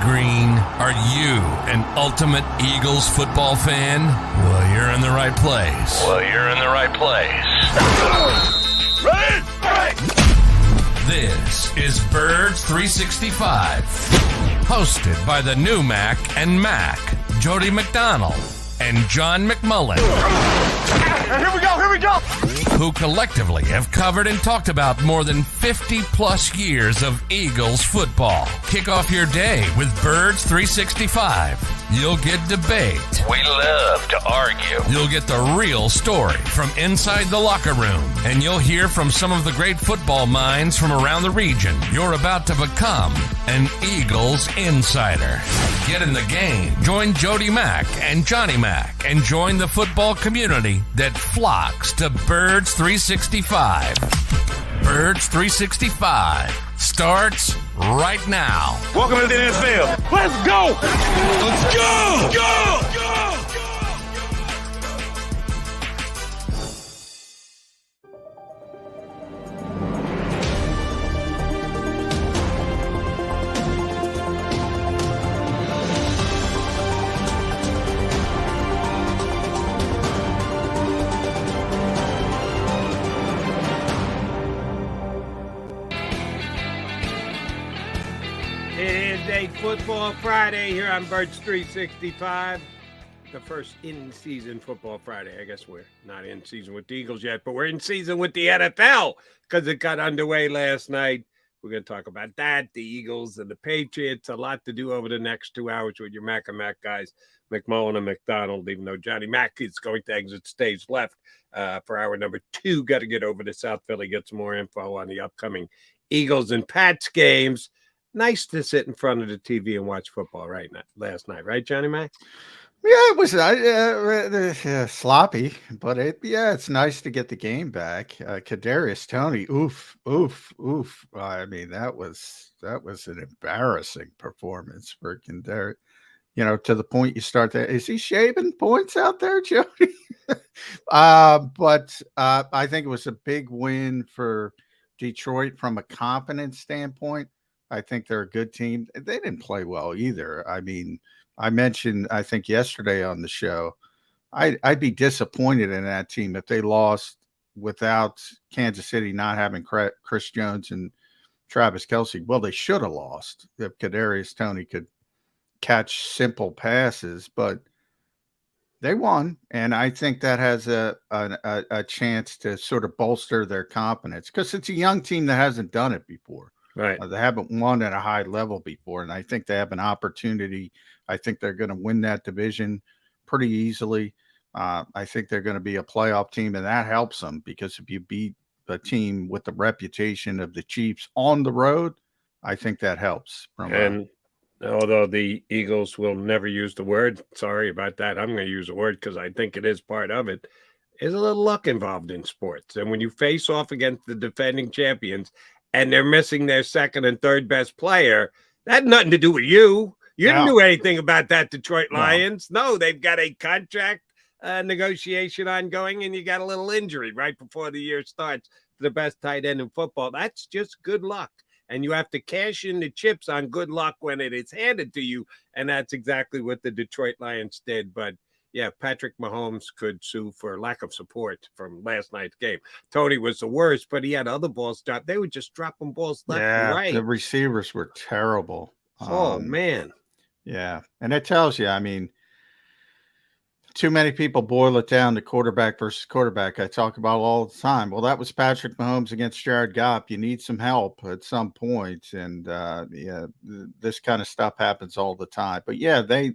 green. Are you an ultimate Eagles football fan? Well, you're in the right place. This is Birds 365, hosted by the new Mac and Mac, Jody McDonald and John McMullen. Here we go! Who collectively have covered and talked about more than 50 plus years of Eagles football. Kick off your day with Birds 365. You'll get debate. We love to argue. You'll get the real story from inside the locker room. And you'll hear from some of the great football minds from around the region. You're about to become an Eagles insider. Get in the game. Join Jody Mack and Johnny Mack and join the football community that flocks to Birds 365. Birds 365 starts right now. Welcome to the NFL. Let's go! Let's go! Go! Football Friday here on Birds 365, the first in-season Football Friday. I guess we're not in season with the Eagles yet, but we're in season with the NFL because it got underway last night. We're going to talk about that, the Eagles and the Patriots. A lot to do over the next 2 hours with your Mac and Mac guys, McMullen and McDonald, even though Johnny Mac is going to exit stage left for hour number 2. Got to get over to South Philly, get some more info on the upcoming Eagles and Pats games. Nice to sit in front of the TV and watch football last night, right, Johnny Mac? Yeah, it was sloppy, but it's nice to get the game back. Kadarius Toney, oof. I mean, that was an embarrassing performance for Kadarius. You know, to the point you start to, is he shaving points out there, Jody? But I think it was a big win for Detroit from a confidence standpoint. I think they're a good team. They didn't play well either. I mean, I mentioned, I think yesterday on the show, I'd be disappointed in that team if they lost without Kansas City not having Chris Jones and Travis Kelce. Well, they should have lost if Kadarius Toney could catch simple passes, but they won. And I think that has a chance to sort of bolster their confidence because it's a young team that hasn't done it before. Right. They haven't won at a high level before, and I think they have an opportunity. I think they're going to win that division pretty easily. I think they're going to be a playoff team, and that helps them because if you beat a team with the reputation of the Chiefs on the road, I think that helps. Although the Eagles will never use the word, sorry about that, I'm going to use the word because I think it is part of it, there's a little luck involved in sports. And when you face off against the defending champions, and they're missing their second and third best player, that had nothing to do with you. You didn't do anything about that, Detroit Lions. No, they've got a contract negotiation ongoing, and you got a little injury right before the year starts for the best tight end in football. That's just good luck. And you have to cash in the chips on good luck when it is handed to you, and that's exactly what the Detroit Lions did. But yeah, Patrick Mahomes could sue for lack of support from last night's game. Tony was the worst, but he had other balls dropped. They were just dropping balls left and right. The receivers were terrible. Oh, man. Yeah, and it tells you, I mean, too many people boil it down to quarterback versus quarterback. I talk about it all the time. Well, that was Patrick Mahomes against Jared Goff. You need some help at some point, and this kind of stuff happens all the time. But yeah, they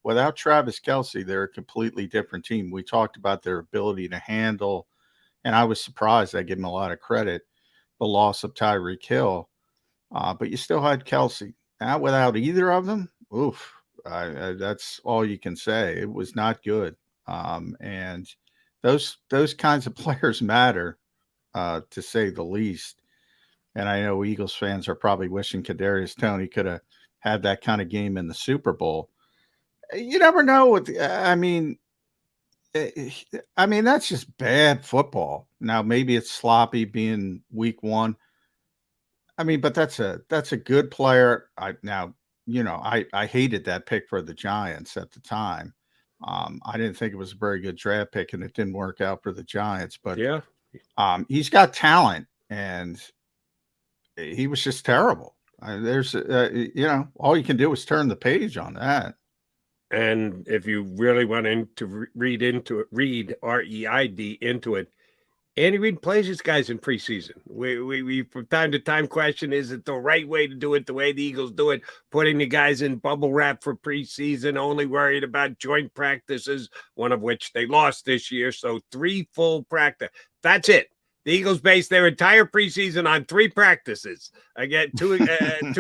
without Travis Kelce, they're a completely different team. We talked about their ability to handle, and I was surprised. I give them a lot of credit, the loss of Tyreek Hill, but you still had Kelce. Now, without either of them, oof. That's all you can say. It was not good. And those kinds of players matter, to say the least. And I know Eagles fans are probably wishing Kadarius Toney could have had that kind of game in the Super Bowl. You never know. I mean, that's just bad football. Now, maybe it's sloppy being week one. I mean, but that's a good player. Now, I hated that pick for the Giants at the time. I didn't think it was a very good draft pick, and it didn't work out for the Giants. But Yeah. He's got talent, and he was just terrible. There's, all you can do is turn the page on that. And if you really want to read REID into it, Andy Reid plays his guys in preseason. We from time to time question, is it the right way to do it, the way the Eagles do it, putting the guys in bubble wrap for preseason, only worried about joint practices, one of which they lost this year. So 3 full practice. That's it. The Eagles base their entire preseason on 3 practices. Again, two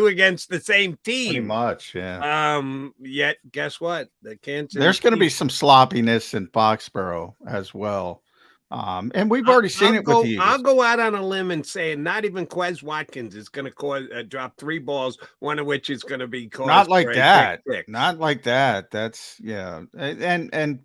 against the same team. Pretty much, yeah. Yet, guess what? There's going to be some sloppiness in Foxborough as well. And we've already seen it with the Eagles. I'll go out on a limb and say not even Quez Watkins is going to drop 3 balls, one of which is going to be caused. Not like that. Not like that. That's, yeah. And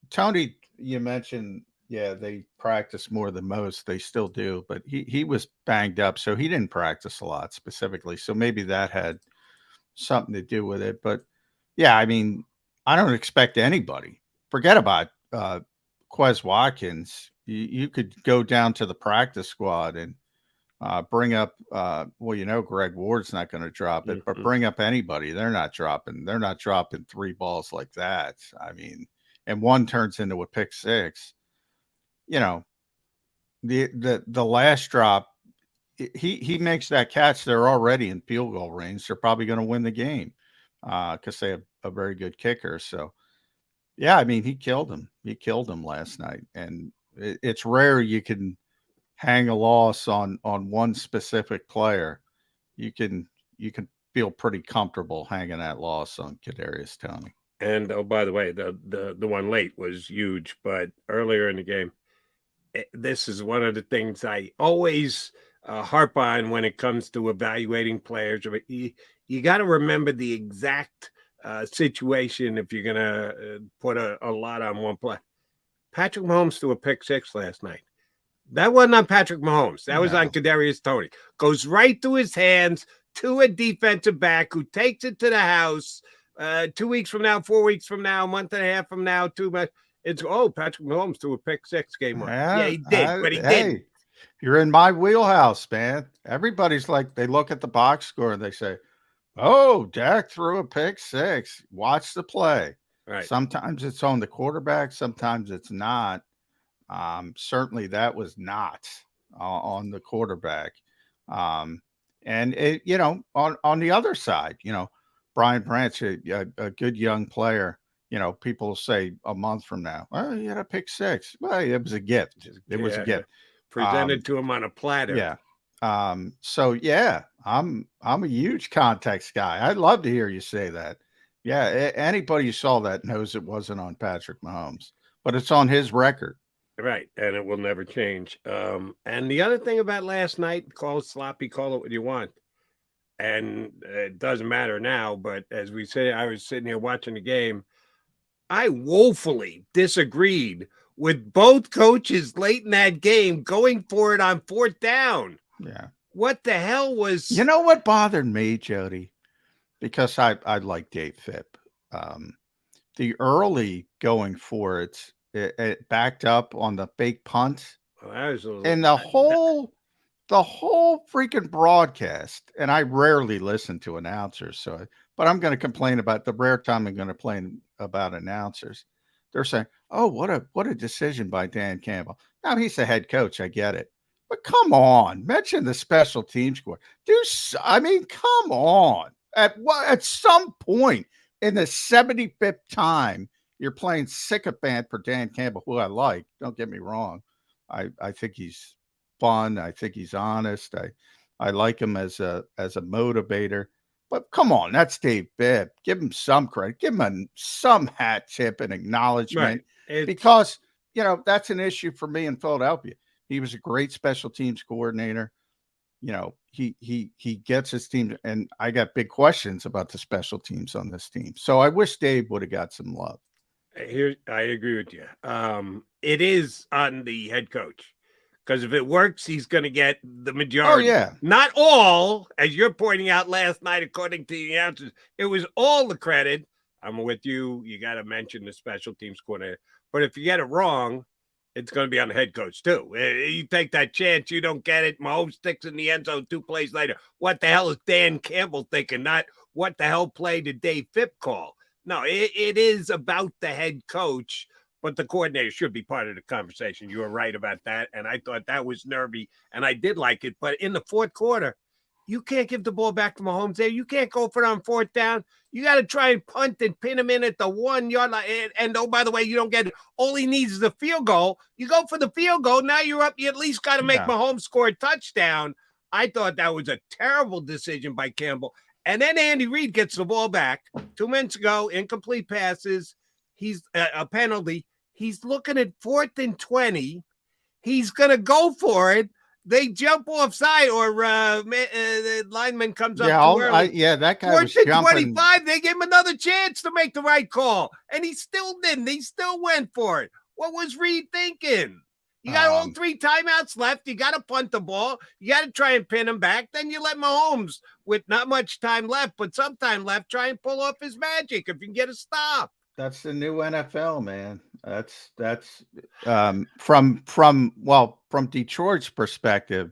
Tony, you mentioned, yeah, they practice more than most. They still do, but he was banged up, so he didn't practice a lot specifically. So maybe that had something to do with it. But yeah, I mean, I don't expect anybody. Forget about Quez Watkins. You could go down to the practice squad and bring up Greg Ward's not going to drop it, but bring up anybody. They're not dropping 3 balls like that. I mean, and one turns into a pick 6. The last drop, he makes that catch. They're already in field goal range. They're probably going to win the game because they have a very good kicker. So yeah, I mean, he killed him. He killed him last night, and it's rare you can hang a loss on one specific player. You can feel pretty comfortable hanging that loss on Kadarius Toney. And oh, by the way, the one late was huge, but earlier in the game, this is one of the things I always harp on when it comes to evaluating players. You got to remember the exact situation if you're going to put a lot on one play. Patrick Mahomes threw a pick 6 last night. That wasn't on Patrick Mahomes. That was on Kadarius Toney. Goes right through his hands to a defensive back who takes it to the house 2 weeks from now, 4 weeks from now, a month and a half from now, 2 months. It's, Patrick Mahomes threw a pick 6 game 1. Yeah, he did, but he didn't. You're in my wheelhouse, man. Everybody's like, they look at the box score and they say, oh, Dak threw a pick 6. Watch the play. Right. Sometimes it's on the quarterback. Sometimes it's not. Certainly that was not on the quarterback. And it, on the other side, Brian Branch, a good young player, people say a month from now, oh, he had a pick 6. Well, it was a gift. It was a gift. Presented to him on a platter. Yeah. So yeah, I'm a huge context guy. I'd love to hear you say that. Yeah. Anybody who saw that knows it wasn't on Patrick Mahomes, but it's on his record. Right. And it will never change. And the other thing about last night, call it sloppy, call it what you want. And it doesn't matter now, but as we say, I was sitting here watching the game. I woefully disagreed with both coaches late in that game going for it on 4th down. Yeah. What the hell was... You know what bothered me, Jody? Because I like Dave Phipp. The early going for it backed up on the fake punt. Well, and the whole freaking broadcast, and I rarely listen to announcers, but I'm going to complain about the rare time I'm going to complain about announcers. They're saying, oh, what a decision by Dan Campbell. Now, he's the head coach. I get it. But come on, mention the special teams score. Come on. At some point in the 75th time, you're playing sycophant for Dan Campbell, who I like. Don't get me wrong. I think he's fun. I think he's honest. I like him as a motivator. But come on, that's Dave Bibb. Give him some credit. Give him some hat tip and acknowledgement. Right. Because, that's an issue for me in Philadelphia. He was a great special teams coordinator. He gets his team, and I got big questions about the special teams on this team. So I wish Dave would have got some love. Here, I agree with you. It is on the head coach, Because if it works, he's going to get the Oh majority. yeah, Not all, as you're pointing out last night, according to the announcers, it was all the credit. I'm with you. You got to mention the special teams coordinator. But if you get it wrong, it's going to be on the head coach too. You take that chance, you don't get it. Mahomes sticks in the end zone 2 plays later. What the hell is Dan Campbell thinking? Not what the hell play did Dave Phipp call? No, it is about the head coach, but the coordinator should be part of the conversation. You were right about that, and I thought that was nervy, and I did like it. But in the fourth quarter, you can't give the ball back to Mahomes there. You can't go for it on 4th down. You got to try and punt and pin him in at the 1 yard line. And oh, by the way, you don't get it. All he needs is a field goal. You go for the field goal. Now you're up. You at least got to make Mahomes score a touchdown. I thought that was a terrible decision by Campbell. And then Andy Reid gets the ball back 2 minutes ago, incomplete passes. He's a penalty. He's looking at 4th and 20. He's going to go for it. They jump offside, or the lineman comes up too early. That guy was jumping. 25, they gave him another chance to make the right call, and he still didn't. He still went for it. What was Reed thinking? You got all 3 timeouts left. You got to punt the ball. You got to try and pin him back. Then you let Mahomes, with not much time left, but some time left, try and pull off his magic if you can get a stop. That's the new NFL, man. That's from Detroit's perspective.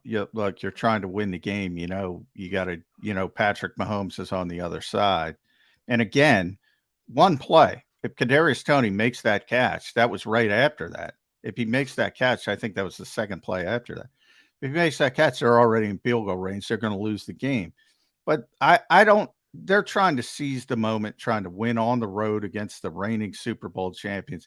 You're trying to win the game. You got to, Patrick Mahomes is on the other side, and again, one play. If Kadarius Toney makes that catch, that was right after that. If he makes that catch, I think that was the second play after that. If he makes that catch, they're already in field goal range. They're going to lose the game. But I don't. They're trying to seize the moment, trying to win on the road against the reigning Super Bowl champions.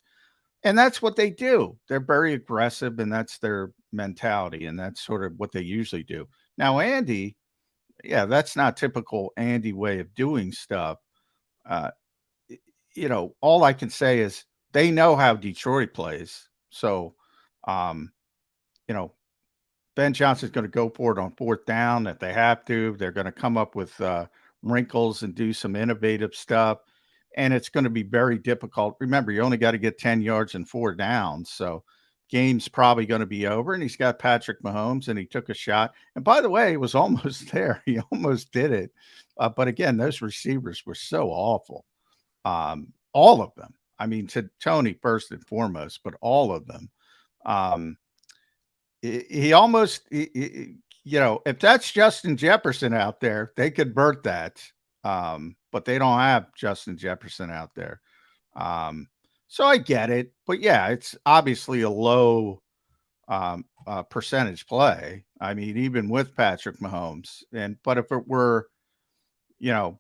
And that's what they do. They're very aggressive, and that's their mentality, and that's sort of what they usually do. Now, Andy, that's not typical Andy way of doing stuff. All I can say is they know how Detroit plays. So, Ben Johnson's going to go for it on 4th down if they have to. They're going to come up with wrinkles and do some innovative stuff, and it's going to be very difficult. Remember, you only got to get 10 yards and 4 downs, so game's probably going to be over. And he's got Patrick Mahomes, and he took a shot, and by the way, he was almost there. He almost did it, but again, those receivers were so awful, all of them. I mean, to Toney first and foremost, but all of them. He almost if that's Justin Jefferson out there, they convert that. But they don't have Justin Jefferson out there. So I get it. But it's obviously a low percentage play. I mean, even with Patrick Mahomes. But if it were, the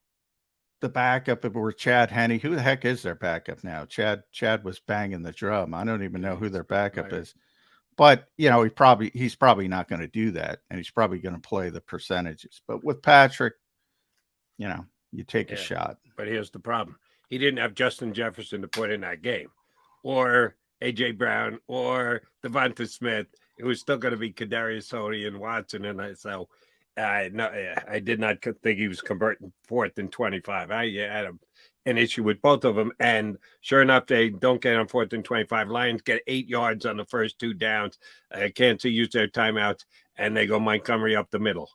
backup, if it were Chad Henne, who the heck is their backup now? Chad was banging the drum. I don't even know who their backup is. But, he's probably not going to do that, and he's probably going to play the percentages. But with Patrick, you take a shot. But here's the problem. He didn't have Justin Jefferson to put in that game, or A.J. Brown, or Devonta Smith. It was still going to be Kadarius Toney and Watson. And I did not think he was converting 4th and 25. I had an issue with both of them. And sure enough, they don't get on 4th and 25. Lions get 8 yards on the first 2 downs. Kansas use their timeouts, and they go Montgomery up the middle,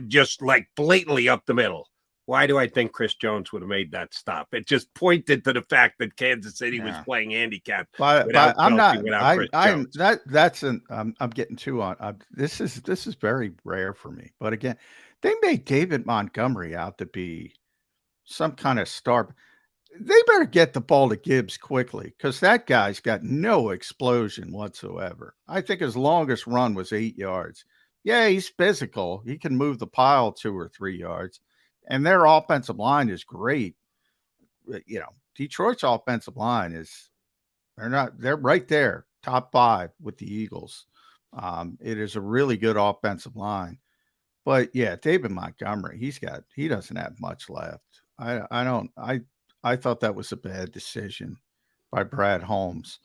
just like blatantly up the middle. Why do I think Chris Jones would have made that stop? It just pointed to the fact that Kansas City was playing handicap. But I'm not. I'm getting too on. This is very rare for me. But again, they made David Montgomery out to be some kind of star. They better get the ball to Gibbs quickly, because that guy's got no explosion whatsoever. I think his longest run was 8 yards. Yeah, he's physical. He can move the pile 2 or 3 yards. And their offensive line is great. Detroit's offensive line they're right there, top 5 with the Eagles. It is a really good offensive line. But David Montgomery, he doesn't have much left. I thought that was a bad decision by Brad Holmes.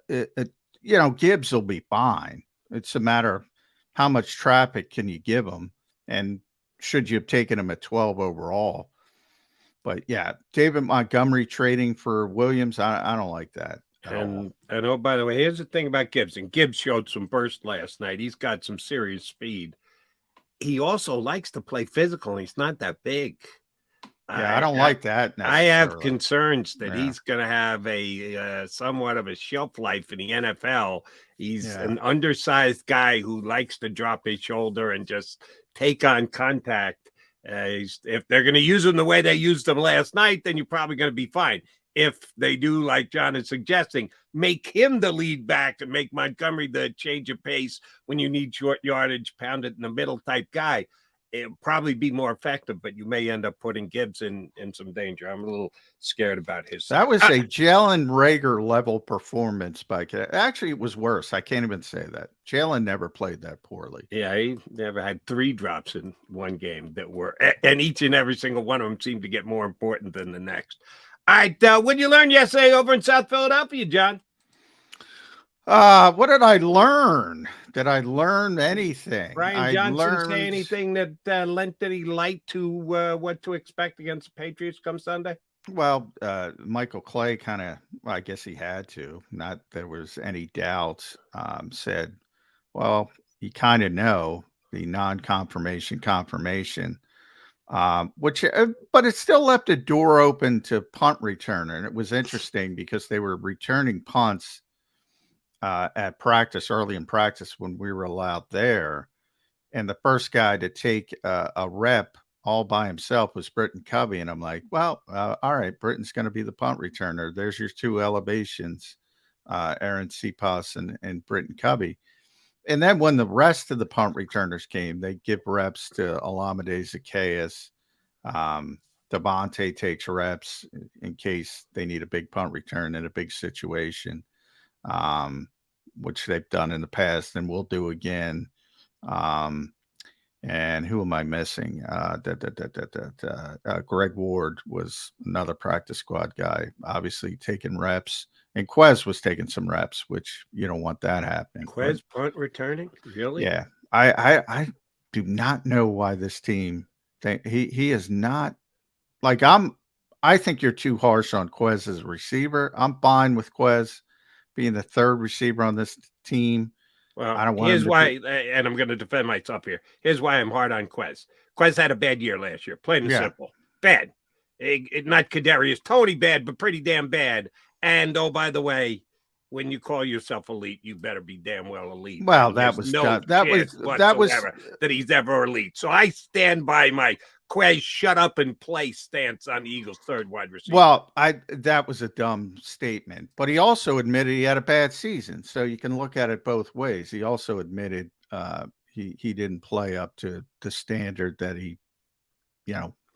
Gibbs will be fine. It's a matter of how much traffic can you give him, and should you have taken him at 12 overall? But David Montgomery trading for Williams, I don't like that. And oh, by the way, here's the thing about Gibbs. And Gibbs showed some burst last night. He's got some serious speed. He also likes to play physical, and he's not that big. Yeah, I don't like that I have necessarily. concerns that he's going to have a somewhat of a shelf life in the NFL. He's an undersized guy who likes to drop his shoulder and just take on contact. If they're going to use him the way they used him last night, then you're probably going to be fine. If they do, like John is suggesting, make him the lead back and make Montgomery the change of pace when you need short yardage, pound it in the middle type guy, it'll probably be more effective, but you may end up putting Gibbs in some danger. I'm a little scared about his. That was a Jalen Reagor level performance by actually it was worse. I can't even say that. Jalen never played that poorly. Yeah, he never had 3 drops in one game that were, and each and every single one of them seemed to get more important than the next. All right, what did you learn yesterday over in South Philadelphia, John? What did I learn? Did I learn anything? Brian Johnson say anything that lent any light to what to expect against the Patriots come Sunday? Well, Michael Clay kind of, well, I guess he had to, not there was any doubt, said, well, you kind of know the non-confirmation confirmation. But it still left a door open to punt returner. And it was interesting because they were returning punts at practice, early in practice when we were allowed there. And the first guy to take a rep all by himself was Britton Covey. And I'm like, well, all right, Britton's going to be the punt returner. There's your 2 elevations, Aaron Cepas and Britton Covey. And then when the rest of the punt returners came, they give reps to Olamide Zaccheaus. Devontae takes reps in case they need a big punt return in a big situation, which they've done in the past and will do again. And who am I missing? Greg Ward was another practice squad guy, obviously taking reps. And Quez was taking some reps, which you don't want that happening. Quez punt returning? Really? Yeah. I do not know why this team he is not like I think you're too harsh on Quez as a receiver. I'm fine with Quez being the 3rd receiver on this team. Well, I don't want here's why, and I'm going to defend myself here. Here's why I'm hard on Quez. Quez had a bad year last year, plain and simple. Bad. Not Kadarius Toney bad, but pretty damn bad. And oh, by the way, when you call yourself elite, you better be damn well elite. Well, that was that he's ever elite. So I stand by my Quez shut up and play stance on the Eagles' 3rd wide receiver. Well, that was a dumb statement, but he also admitted he had a bad season. So you can look at it both ways. He also admitted he didn't play up to the standard that he,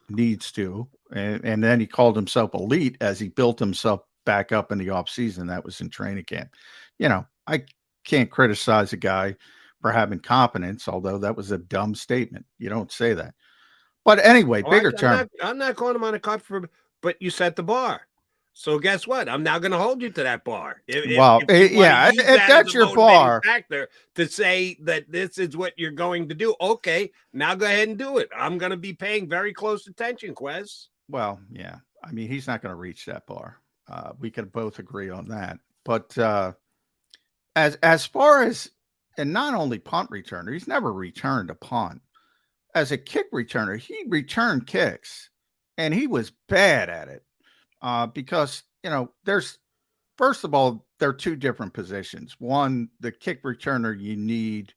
needs to. And then he called himself elite as he built himself back up in the offseason. That was in training camp. I can't criticize a guy for having competence, although that was a dumb statement. You don't say that. But anyway, bigger term. I'm not calling him on a cut but you set the bar. So guess what? I'm now going to hold you to that bar. If that's your bar factor to say that this is what you're going to do. Okay, now go ahead and do it. I'm going to be paying very close attention, Quez. Well, yeah. I mean, he's not going to reach that bar. We can both agree on that. But as far as, and not only punt returner, he's never returned a punt. As a kick returner, he returned kicks, and he was bad at it because, there's, first of all, there are 2 different positions. One, the kick returner, you need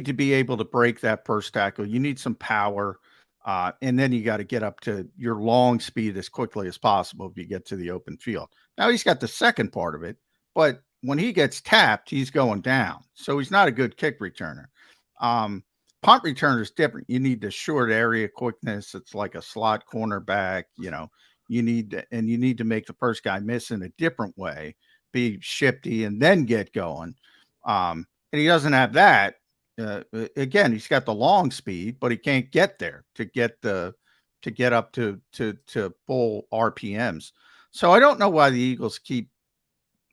to be able to break that first tackle. You need some power. And then you got to get up to your long speed as quickly as possible if you get to the open field. Now he's got the second part of it, but when he gets tapped, he's going down. So he's not a good kick returner. Punt returner is different. You need the short area quickness. It's like a slot cornerback. You need to make the first guy miss in a different way, be shifty, and then get going. And he doesn't have that. Again, he's got the long speed, but he can't get there to get up to full RPMs. So I don't know why the Eagles keep,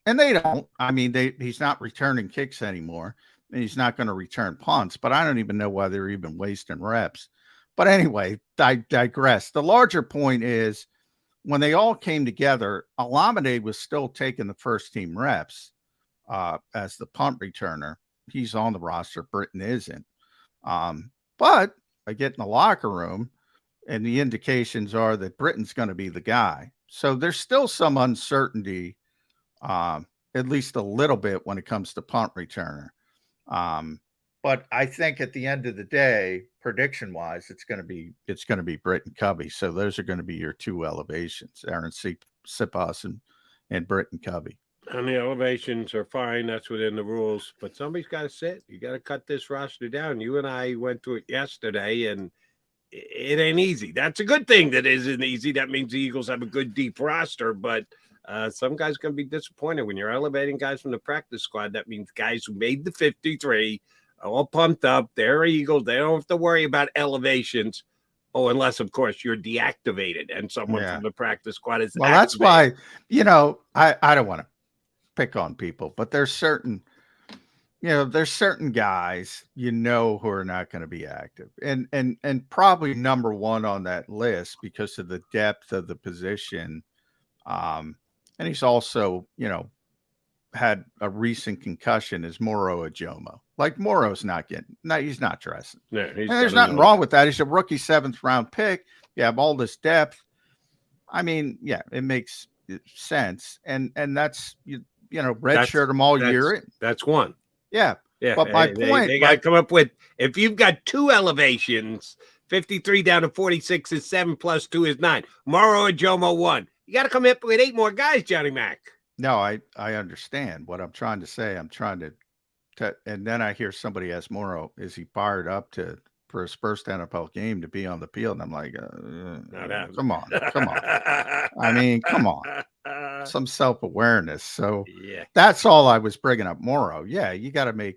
and they don't. I mean, he's not returning kicks anymore, and he's not going to return punts. But I don't even know why they're even wasting reps. But anyway, I digress. The larger point is when they all came together, Alameda was still taking the first team reps as the punt returner. He's on the roster. Britton isn't. But I get in the locker room, and the indications are that Britton's going to be the guy. So there's still some uncertainty, at least a little bit, when it comes to punt returner. But I think at the end of the day, prediction wise, it's going to be Britton Covey. So those are going to be your two elevations, Aaron Sipas and Britton Covey. And the elevations are fine. That's within the rules. But somebody's got to sit. You got to cut this roster down. You and I went through it yesterday, and it ain't easy. That's a good thing that isn't easy. That means the Eagles have a good, deep roster. But some guys going to be disappointed when you're elevating guys from the practice squad. That means guys who made the 53 are all pumped up. They're Eagles. They don't have to worry about elevations. Oh, unless, of course, you're deactivated and someone from the practice squad is Well, activated. that's why, I don't want to pick on people, but there's certain guys, who are not going to be active, and probably number one on that list because of the depth of the position. And he's also, had a recent concussion is Moro Ajomo. Like Moro's he's not dressing. Yeah, and there's nothing wrong with that. He's a rookie 7th round pick. You have all this depth. I mean, yeah, it makes sense. And that's, redshirt them all year. That's one. Yeah. Yeah. But my point, they got to come up with, if you've got two elevations, 53 down to 46 is 7 plus 2 is 9. Moro Ajomo 1. You got to come up with 8 more guys, Johnny Mac. No, I understand what I'm trying to say. I'm trying to and then I hear somebody ask Moro, is he fired up for his first NFL game to be on the field? And I'm like, come on. I mean, come on. Some self-awareness. So that's all I was bringing up. Moro. Yeah, you got to make,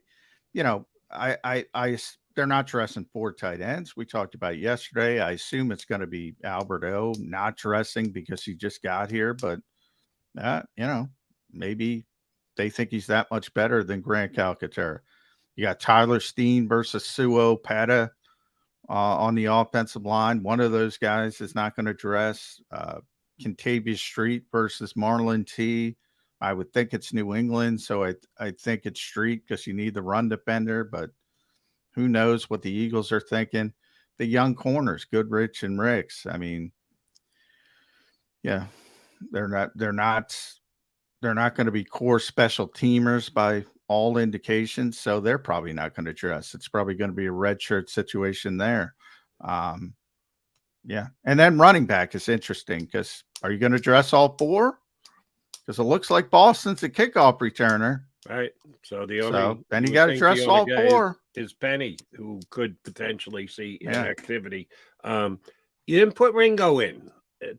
they're not dressing 4 tight ends. We talked about it yesterday. I assume it's going to be Alberto not dressing because he just got here, but maybe they think he's that much better than Grant Calcaterra. You got Tyler Steen versus Suo Pata on the offensive line. One of those guys is not going to dress. Kentavious Street versus Marlon T. I would think it's New England, so I think it's Street because you need the run defender, but who knows what the Eagles are thinking. The young corners, Goodrich and Ricks. I mean, yeah, they're not going to be core special teamers by all indications, so they're probably not going to dress. It's probably going to be a redshirt situation there. Yeah, and then running back is interesting because are you going to dress all 4? Because it looks like Boston's a kickoff returner. Right. So then you got to dress all 4. Is Penny, who could potentially see inactivity. You didn't put Ringo in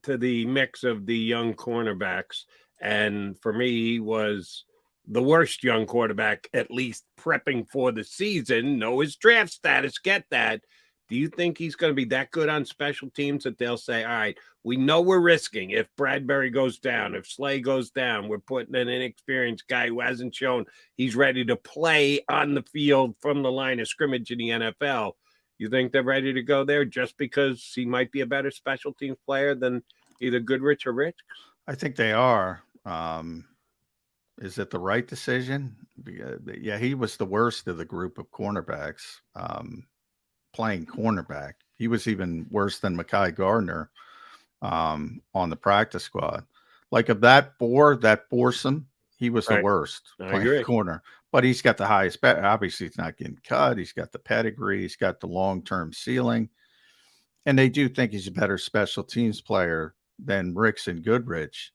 to the mix of the young cornerbacks. And for me, he was the worst young quarterback, at least prepping for the season. Know his draft status, get that. Do you think he's going to be that good on special teams that they'll say, all right, we know we're risking if Bradbury goes down, if Slay goes down, we're putting an inexperienced guy who hasn't shown he's ready to play on the field from the line of scrimmage in the NFL. You think they're ready to go there just because he might be a better special teams player than either Goodrich or Rich? I think they are. Is it the right decision? Yeah, he was the worst of the group of cornerbacks playing cornerback. He was even worse than Mekhi Gardner on the practice squad. Like of that foursome, he was the worst playing corner. But he's got the highest. Obviously, he's not getting cut. He's got the pedigree. He's got the long-term ceiling. And they do think he's a better special teams player than Ricks and Goodrich.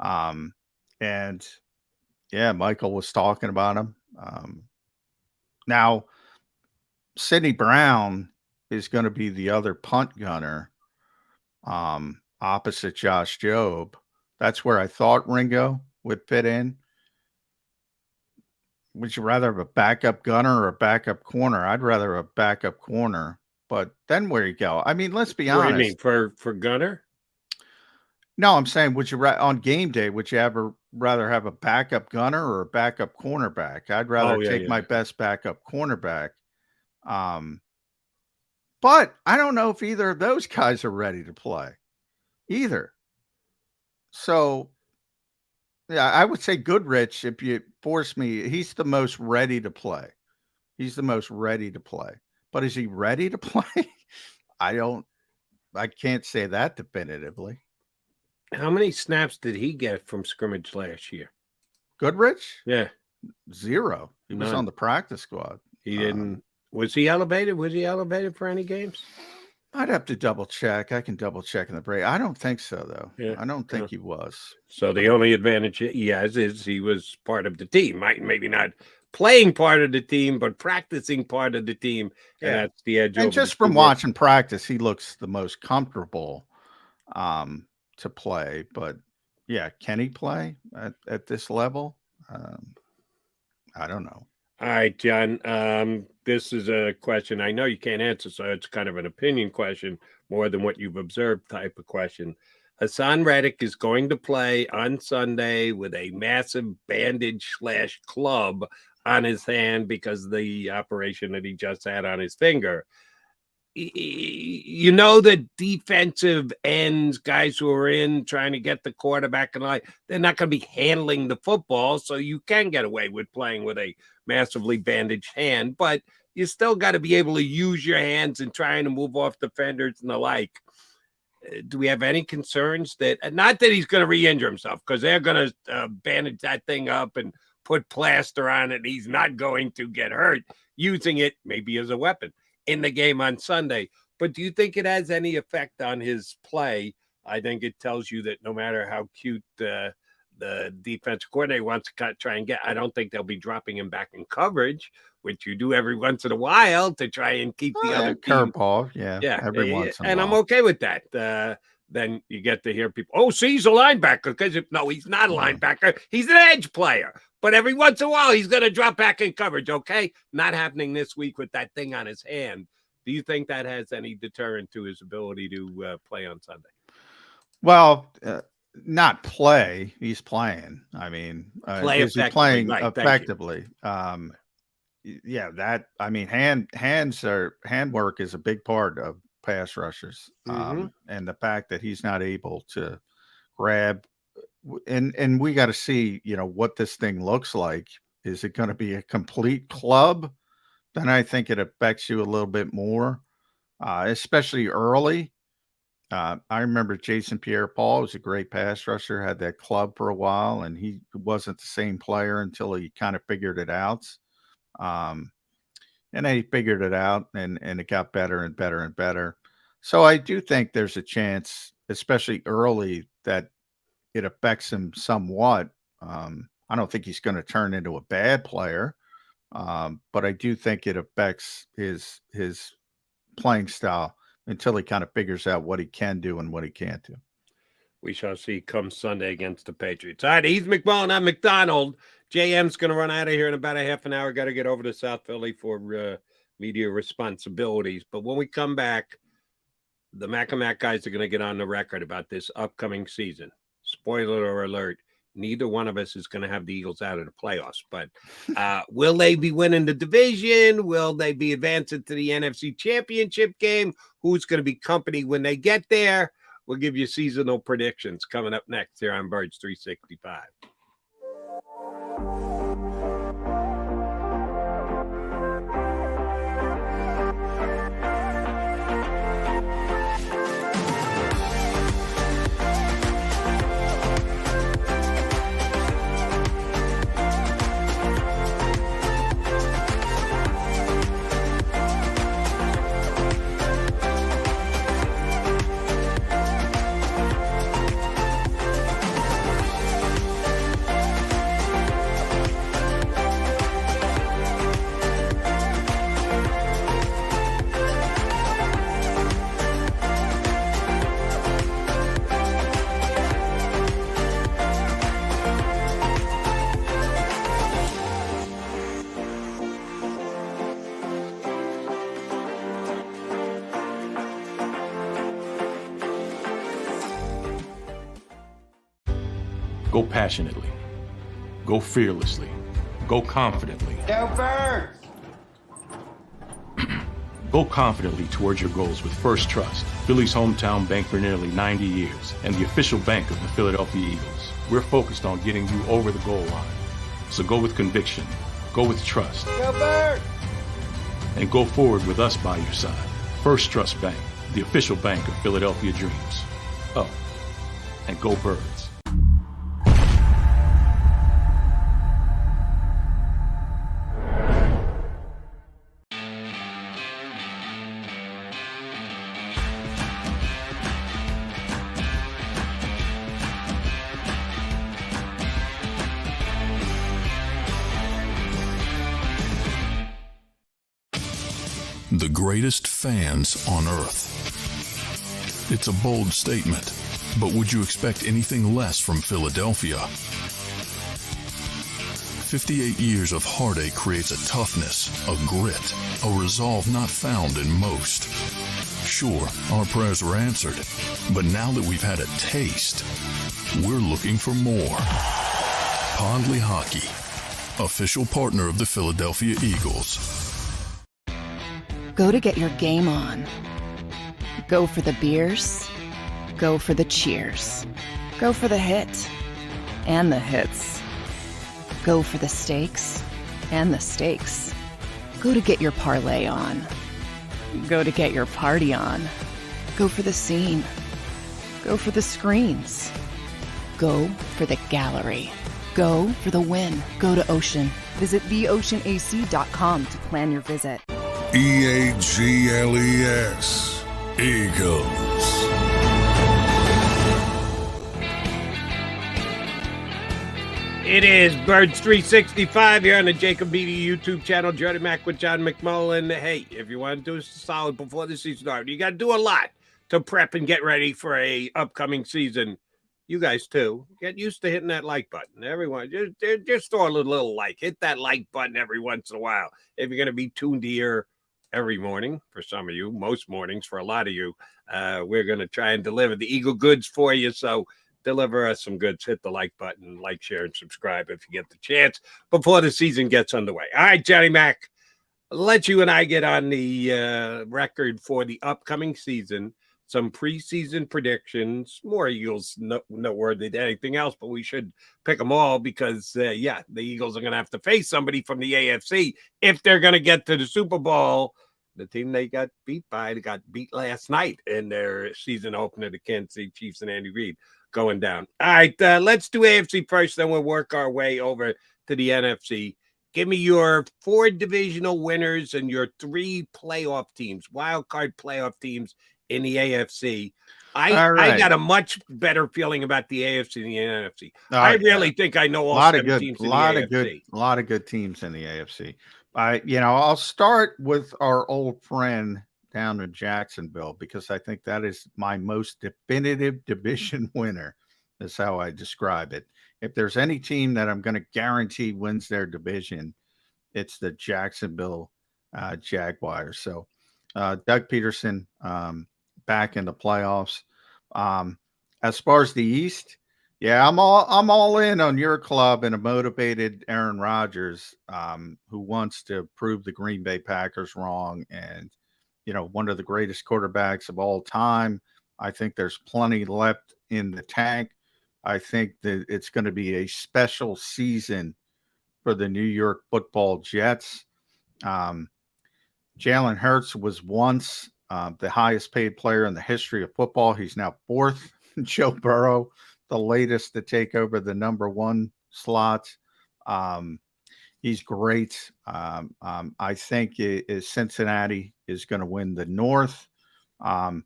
And yeah, Michael was talking about him. Now, Sidney Brown is going to be the other punt gunner opposite Josh Jobe. That's where I thought Ringo would fit in. Would you rather have a backup gunner or a backup corner? I'd rather have a backup corner. But then where you go? I mean, let's be honest. What do you mean, for gunner? No, I'm saying, would you on game day, would you ever rather have a backup gunner or a backup cornerback? I'd rather take my best backup cornerback. But I don't know if either of those guys are ready to play either. So, yeah, I would say Goodrich, if you force me, he's the most ready to play. He's the most ready to play. But is he ready to play? I can't say that definitively. How many snaps did he get from scrimmage last year? Goodrich? Yeah. 0. He was None. on the practice squad. He didn't. Was he elevated? Was he elevated for any games? I'd have to double check. I can double check in the break. I don't think so, though. Yeah. I don't think he was. So the only advantage he has is he was part of the team. Maybe not playing part of the team, but practicing part of the team. And that's the edge. And just from watching practice, he looks the most comfortable to play. But yeah, can he play at this level? I don't know. All right, John. This is a question I know you can't answer, so it's kind of an opinion question more than what you've observed type of question. Hassan Reddick is going to play on Sunday with a massive bandage/club on his hand because of the operation that he just had on his finger. You know, the defensive ends, guys who are in trying to get the quarterback in line, they're not going to be handling the football, so you can get away with playing with a massively bandaged hand, but you still got to be able to use your hands and trying to move off defenders and the like. Do we have any concerns that, not that he's going to re-injure himself, because they're going to bandage that thing up and put plaster on it. He's not going to get hurt using it maybe as a weapon in the game on Sunday. But do you think it has any effect on his play? I think it tells you that no matter how cute the defensive coordinator wants to try and get, I don't think they'll be dropping him back in coverage, which you do every once in a while to try and keep the other team. Curveball, every once in a while. And I'm okay with that. Then you get to hear people, oh, see, he's a linebacker. Because no, he's not a linebacker. He's an edge player. But every once in a while, he's going to drop back in coverage, okay? Not happening this week with that thing on his hand. Do you think that has any deterrent to his ability to play on Sunday? Well, not play. He's playing. I mean, is he playing effectively? Hand work is a big part of pass rushers. And the fact that he's not able to grab, and we got to see, what this thing looks like. Is it going to be a complete club? Then I think it affects you a little bit more, especially early. I remember Jason Pierre-Paul was a great pass rusher, had that club for a while, and he wasn't the same player until he kind of figured it out. And then he figured it out, and it got better and better and better. So I do think there's a chance, especially early, that it affects him somewhat. I don't think he's going to turn into a bad player, but I do think it affects his playing style until he kind of figures out what he can do and what he can't do. We shall see come Sunday against the Patriots. All right, he's McMullen. I'm McDonald. JM's going to run out of here in about a half an hour. Got to get over to South Philly for media responsibilities. But when we come back, the Mac and Mac guys are going to get on the record about this upcoming season. Spoiler alert, neither one of us is going to have the Eagles out of the playoffs. But will they be winning the division? Will they be advancing to the NFC Championship game? Who's going to be company when they get there? We'll give you seasonal predictions coming up next here on Birds 365. Go passionately. Go fearlessly. Go confidently. Go Birds! Go confidently towards your goals with First Trust, Philly's hometown bank for nearly 90 years and the official bank of the Philadelphia Eagles. We're focused on getting you over the goal line. So go with conviction, go with trust, Go Birds! and go forward with us by your side. First Trust Bank, the official bank of Philadelphia dreams. Oh, and go Birds. The greatest fans on earth. It's a bold statement, but would you expect anything less from Philadelphia? 58 years of heartache creates a toughness, a grit, a resolve not found in most. Sure, our prayers were answered, but now that we've had a taste, we're looking for more. Pondley Hockey, official partner of the Philadelphia Eagles. Go to get your game on. Go for the beers. Go for the cheers. Go for the hit and the hits. Go for the stakes and the stakes. Go to get your parlay on. Go to get your party on. Go for the scene. Go for the screens. Go for the gallery. Go for the win. Go to Ocean. Visit theoceanac.com to plan your visit. EAGLES, Eagles. It is Birds 365 here on the JAKIB YouTube channel. Jordan Mack with John McMullen. Hey, if you want to do us a solid before the season starts, you got to do a lot to prep and get ready for a upcoming season. You guys too. Get used to hitting that like button. Everyone, just throw a little like. Hit that like button every once in a while. If you're going to be tuned here every morning, for some of you, most mornings for a lot of you, we're going to try and deliver the Eagle goods for you. So deliver us some goods. Hit the like button, like, share, and subscribe if you get the chance before the season gets underway. All right, Johnny Mac, let you and I get on the record for the upcoming season. Some preseason predictions, more Eagles noteworthy than anything else, but we should pick them all because, the Eagles are going to have to face somebody from the AFC if they're going to get to the Super Bowl. The team they got beat last night in their season opener, the Kansas City Chiefs and Andy Reid going down. All right, let's do AFC first, then we'll work our way over to the NFC. Give me your 4 divisional winners and your 3 playoff teams, wild card playoff teams in the AFC. I got a much better feeling about the AFC than the NFC. I really think I know all 7 teams in the AFC. A lot of good teams in the AFC. I'll start with our old friend down in Jacksonville because I think that is my most definitive division winner, is how I describe it. If there's any team that I'm going to guarantee wins their division, it's the Jacksonville Jaguars. So Doug Peterson back in the playoffs. As far as the East, I'm all in on your club and a motivated Aaron Rodgers who wants to prove the Green Bay Packers wrong, and one of the greatest quarterbacks of all time. I think there's plenty left in the tank. I think that it's going to be a special season for the New York Football Jets. Jalen Hurts was once the highest paid player in the history of football. He's now 4th. Joe Burrow, the latest to take over the number 1 slot. He's great. I think Cincinnati is going to win the North. Overreaction,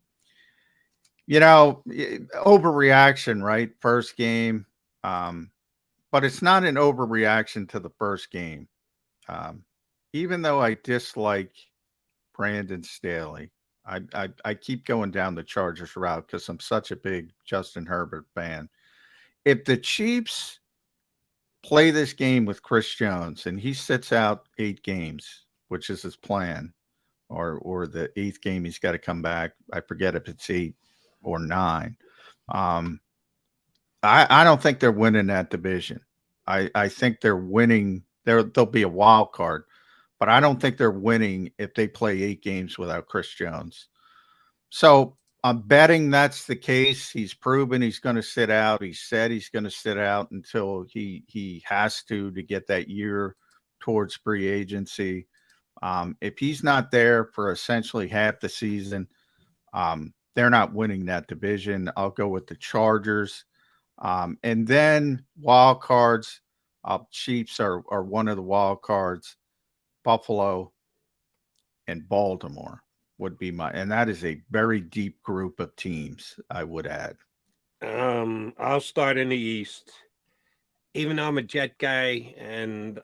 right? First game. But it's not an overreaction to the first game. Even though I dislike Brandon Staley, I keep going down the Chargers route because I'm such a big Justin Herbert fan. If the Chiefs play this game with Chris Jones and he sits out 8 games, which is his plan, or the 8th game he's got to come back, I forget if it's 8 or 9. I don't think they're winning that division. I think they're winning. They'll be a wild card. but I don't think they're winning if they play 8 games without Chris Jones. So I'm betting that's the case. He's proven he's going to sit out. He said he's going to sit out until he has to get that year towards free agency. If he's not there for essentially half the season, they're not winning that division. I'll go with the Chargers. And then wild cards, Chiefs are one of the wild cards. Buffalo and Baltimore would be and that is a very deep group of teams, I would add. I'll start in the East. Even though I'm a Jet guy and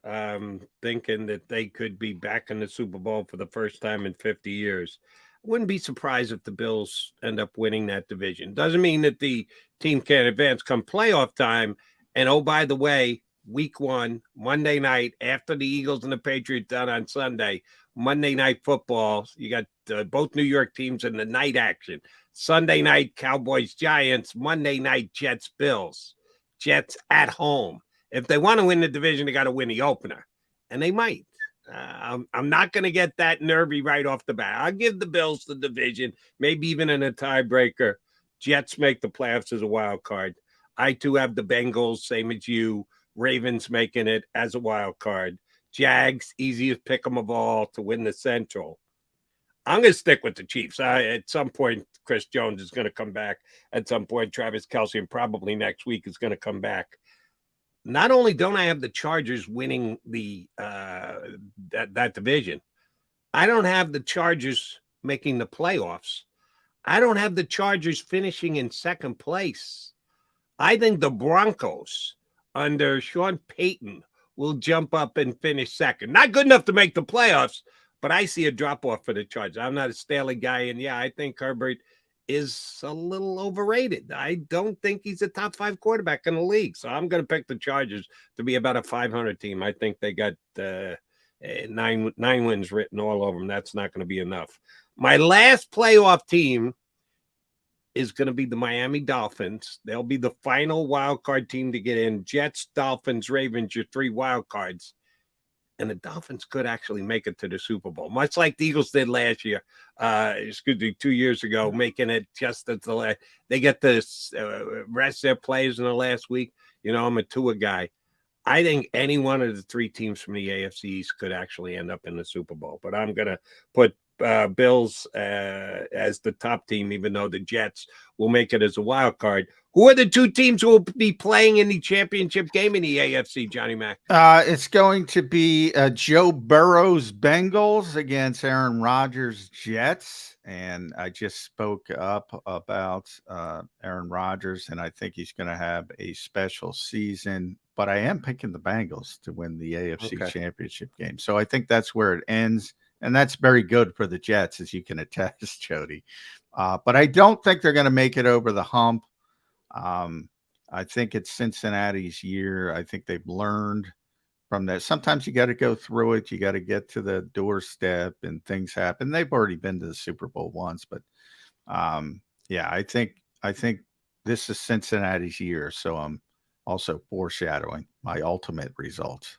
thinking that they could be back in the Super Bowl for the first time in 50 years, I wouldn't be surprised if the Bills end up winning that division. Doesn't mean that the team can't advance come playoff time. And oh, by the way, week 1, Monday night, after the Eagles and the Patriots done on Sunday, Monday Night Football, you got both New York teams in the night action. Sunday night, Cowboys, Giants. Monday night, Jets, Bills. Jets at home. If they want to win the division, they got to win the opener. And they might. I'm not going to get that nervy right off the bat. I'll give the Bills the division, maybe even in a tiebreaker. Jets make the playoffs as a wild card. I, too, have the Bengals, same as you. Ravens making it as a wild card. Jags, easiest pick 'em of all to win the Central. I'm going to stick with the Chiefs. At some point, Chris Jones is going to come back. At some point, Travis Kelce, and probably next week, is going to come back. Not only don't I have the Chargers winning the that division, I don't have the Chargers making the playoffs. I don't have the Chargers finishing in second place. I think the Broncos under Sean Payton will jump up and finish second. Not good enough to make the playoffs, but I see a drop-off for the Chargers. I'm not a Staley guy, and yeah, I think Herbert is a little overrated. I don't think he's a top 5 quarterback in the league, so I'm going to pick the Chargers to be about a 500 team. I think they got 9 wins written all over them. That's not going to be enough. My last playoff team is going to be the Miami Dolphins. They'll be the final wild card team to get in. Jets, Dolphins, Ravens, your 3 wild cards. And the Dolphins could actually make it to the Super Bowl, much like the Eagles did last year. 2 years ago, making it just at the last. They get to rest their players in the last week. You know, I'm a Tua guy. I think any one of the 3 teams from the AFC East could actually end up in the Super Bowl. But I'm going to put Bills as the top team, even though the Jets will make it as a wild card. Who are the 2 teams who will be playing in the championship game in the AFC, Johnny Mac? It's going to be Joe Burrow's Bengals against Aaron Rodgers' Jets. And I just spoke up about Aaron Rodgers, and I think he's going to have a special season. But I am picking the Bengals to win the AFC championship game. So I think that's where it ends. And that's very good for the Jets, as you can attest, Jody. But I don't think they're going to make it over the hump. I think it's Cincinnati's year. I think they've learned from that. Sometimes you got to go through it. You got to get to the doorstep and things happen. They've already been to the Super Bowl once, but yeah, I think this is Cincinnati's year. So I'm also foreshadowing my ultimate results.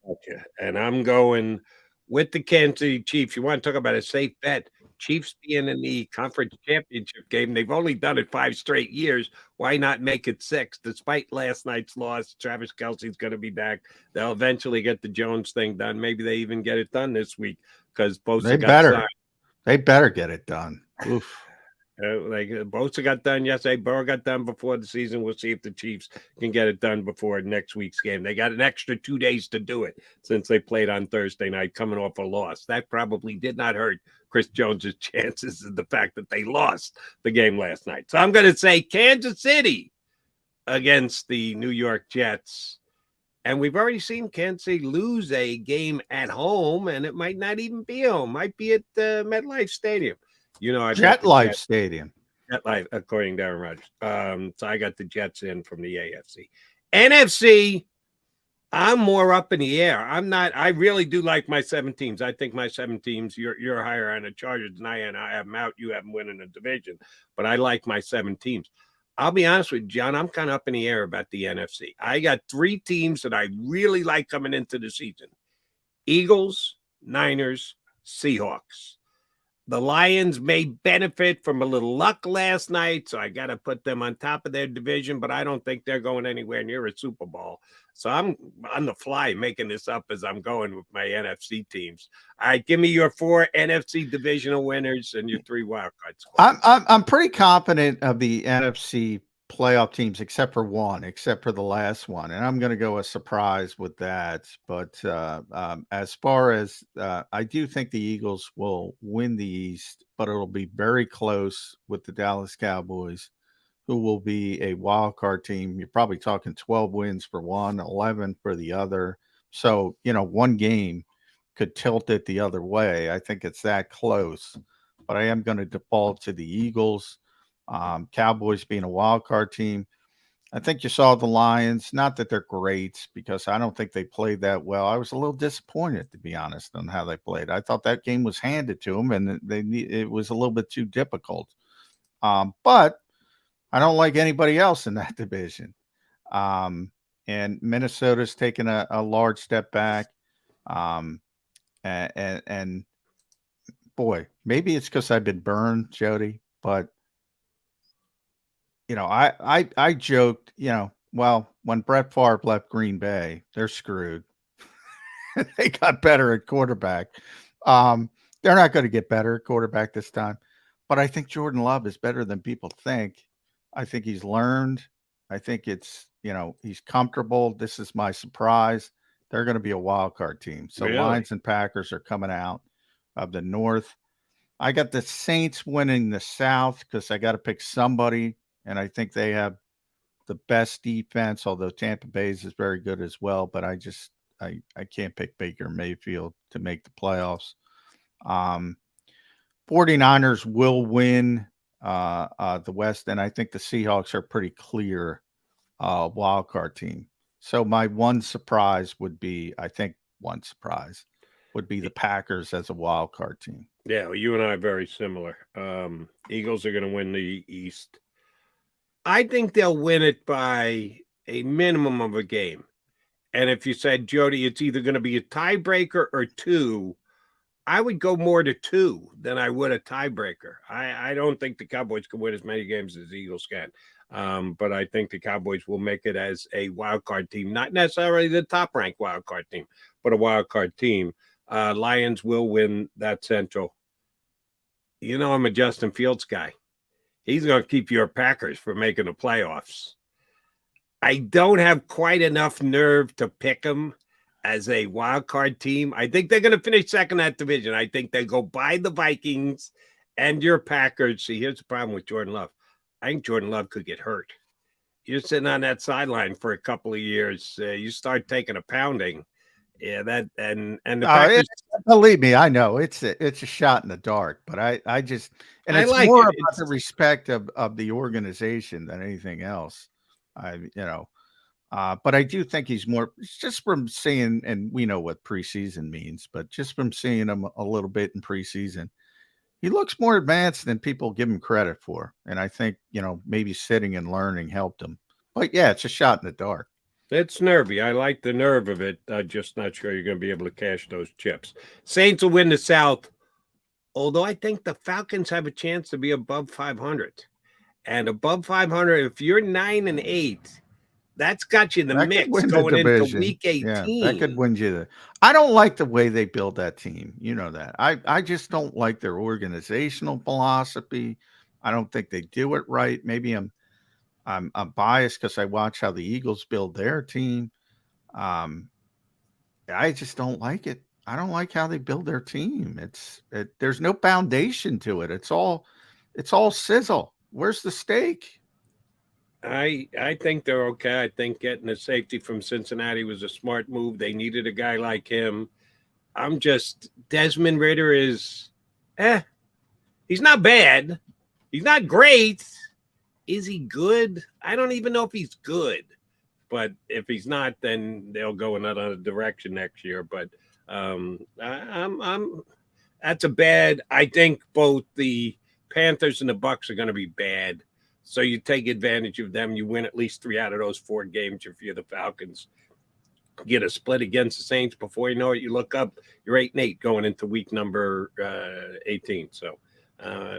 Okay. And I'm going with the Kansas City Chiefs. You want to talk about a safe bet? Chiefs being in the conference championship game. They've only done it 5 straight years. Why not make it 6? Despite last night's loss, Travis Kelce's going to be back. They'll eventually get the Jones thing done. Maybe they even get it done this week because Bosa got signed. They better get it done. Oof. Bosa got done yesterday. Burrow got done before the season. We'll see if the Chiefs can get it done before next week's game. They got an extra 2 days to do it since they played on Thursday night coming off a loss. That probably did not hurt Chris Jones's chances of the fact that they lost the game last night. So I'm going to say Kansas City against the New York Jets. And we've already seen Kansas City lose a game at home, and it might not even be home. It might be at MetLife Stadium. You know, JetLife Stadium. JetLife, according to Aaron Rodgers. So I got the Jets in from the AFC. NFC, I'm more up in the air. I really do like my 7 teams. I think my 7 teams, you're higher on the Chargers than I am. I have them out. You have them winning the division. But I like my 7 teams. I'll be honest with you, John, I'm kind of up in the air about the NFC. I got 3 teams that I really like coming into the season. Eagles, Niners, Seahawks. The Lions may benefit from a little luck last night, so I got to put them on top of their division, but I don't think they're going anywhere near a Super Bowl. So I'm on the fly making this up as I'm going with my NFC teams. All right, give me your 4 NFC divisional winners and your 3 wildcard squads. I'm pretty confident of the NFC playoff teams, except for the last one, and I'm going to go a surprise with that. But as far as I do think the Eagles will win the East, but it'll be very close with the Dallas Cowboys, who will be a wild card team. You're probably talking 12 wins for one, 11 for the other. So, one game could tilt it the other way. I think it's that close, but I am going to default to the Eagles. Cowboys being a wild card team. I think you saw the Lions, not that they're great, because I don't think they played that well. I was a little disappointed, to be honest, on how they played. I thought that game was handed to them, and it was a little bit too difficult. But I don't like anybody else in that division. And Minnesota's taken a large step back. And boy, maybe it's because I've been burned, Jody, but I joked, well, when Brett Favre left Green Bay, they're screwed. They got better at quarterback. They're not going to get better at quarterback this time, but I think Jordan Love is better than people think. I think he's learned. I think it's, he's comfortable. This is my surprise. They're going to be a wild card team. So Really? Lions and Packers are coming out of the North. I got the Saints winning the South because I got to pick somebody. And I think they have the best defense, although Tampa Bay's is very good as well. But I can't pick Baker Mayfield to make the playoffs. 49ers will win the West, and I think the Seahawks are pretty clear wild card team. So my one surprise would be the Packers as a wild card team. Yeah, well, you and I are very similar. Eagles are going to win the East. I think they'll win it by a minimum of a game. And if you said, Jody, it's either going to be a tiebreaker or 2, I would go more to 2 than I would a tiebreaker. I don't think the Cowboys can win as many games as the Eagles can. But I think the Cowboys will make it as a wild card team, not necessarily the top-ranked wild card team, but a wild card team. Lions will win that Central. I'm a Justin Fields guy. He's going to keep your Packers from making the playoffs. I don't have quite enough nerve to pick them as a wild card team. I think they're going to finish second in that division. I think they go by the Vikings and your Packers. See, here's the problem with Jordan Love. I think Jordan Love could get hurt. You're sitting on that sideline for a couple of years. You start taking a pounding. Yeah, that and the Packers. Believe me, I know it's a shot in the dark, but I just it's like more it. about the respect of the organization than anything else. But I do think he's more just from seeing, and we know what preseason means, but just from seeing him a little bit in preseason, he looks more advanced than people give him credit for. And I think, maybe sitting and learning helped him. But yeah, it's a shot in the dark. It's nervy. I like the nerve of it. I'm just not sure you're going to be able to cash those chips. Saints will win the South, although I think the Falcons have a chance to be above 500. And above 500, if you're 9-8, that's got you in the mix going into Week 18. Yeah, that could win you. I don't like the way they build that team. You know that. I just don't like their organizational philosophy. I don't think they do it right. Maybe I'm biased because I watch how the Eagles build their team. I just don't like it. I don't like how they build their team. There's no foundation to it. It's all sizzle. Where's the steak? I think they're okay. I think getting a safety from Cincinnati was a smart move. They needed a guy like him. Desmond Ridder is, he's not bad. He's not great. Is he good? I don't even know if he's good. But if he's not, then they'll go another direction next year. But that's a bad. I think both the Panthers and the Bucs are going to be bad. So you take advantage of them. You win at least 3 out of those 4 games if you're the Falcons. get a split against the Saints. Before you know it, you look up, you're 8-8 going into week number 18. So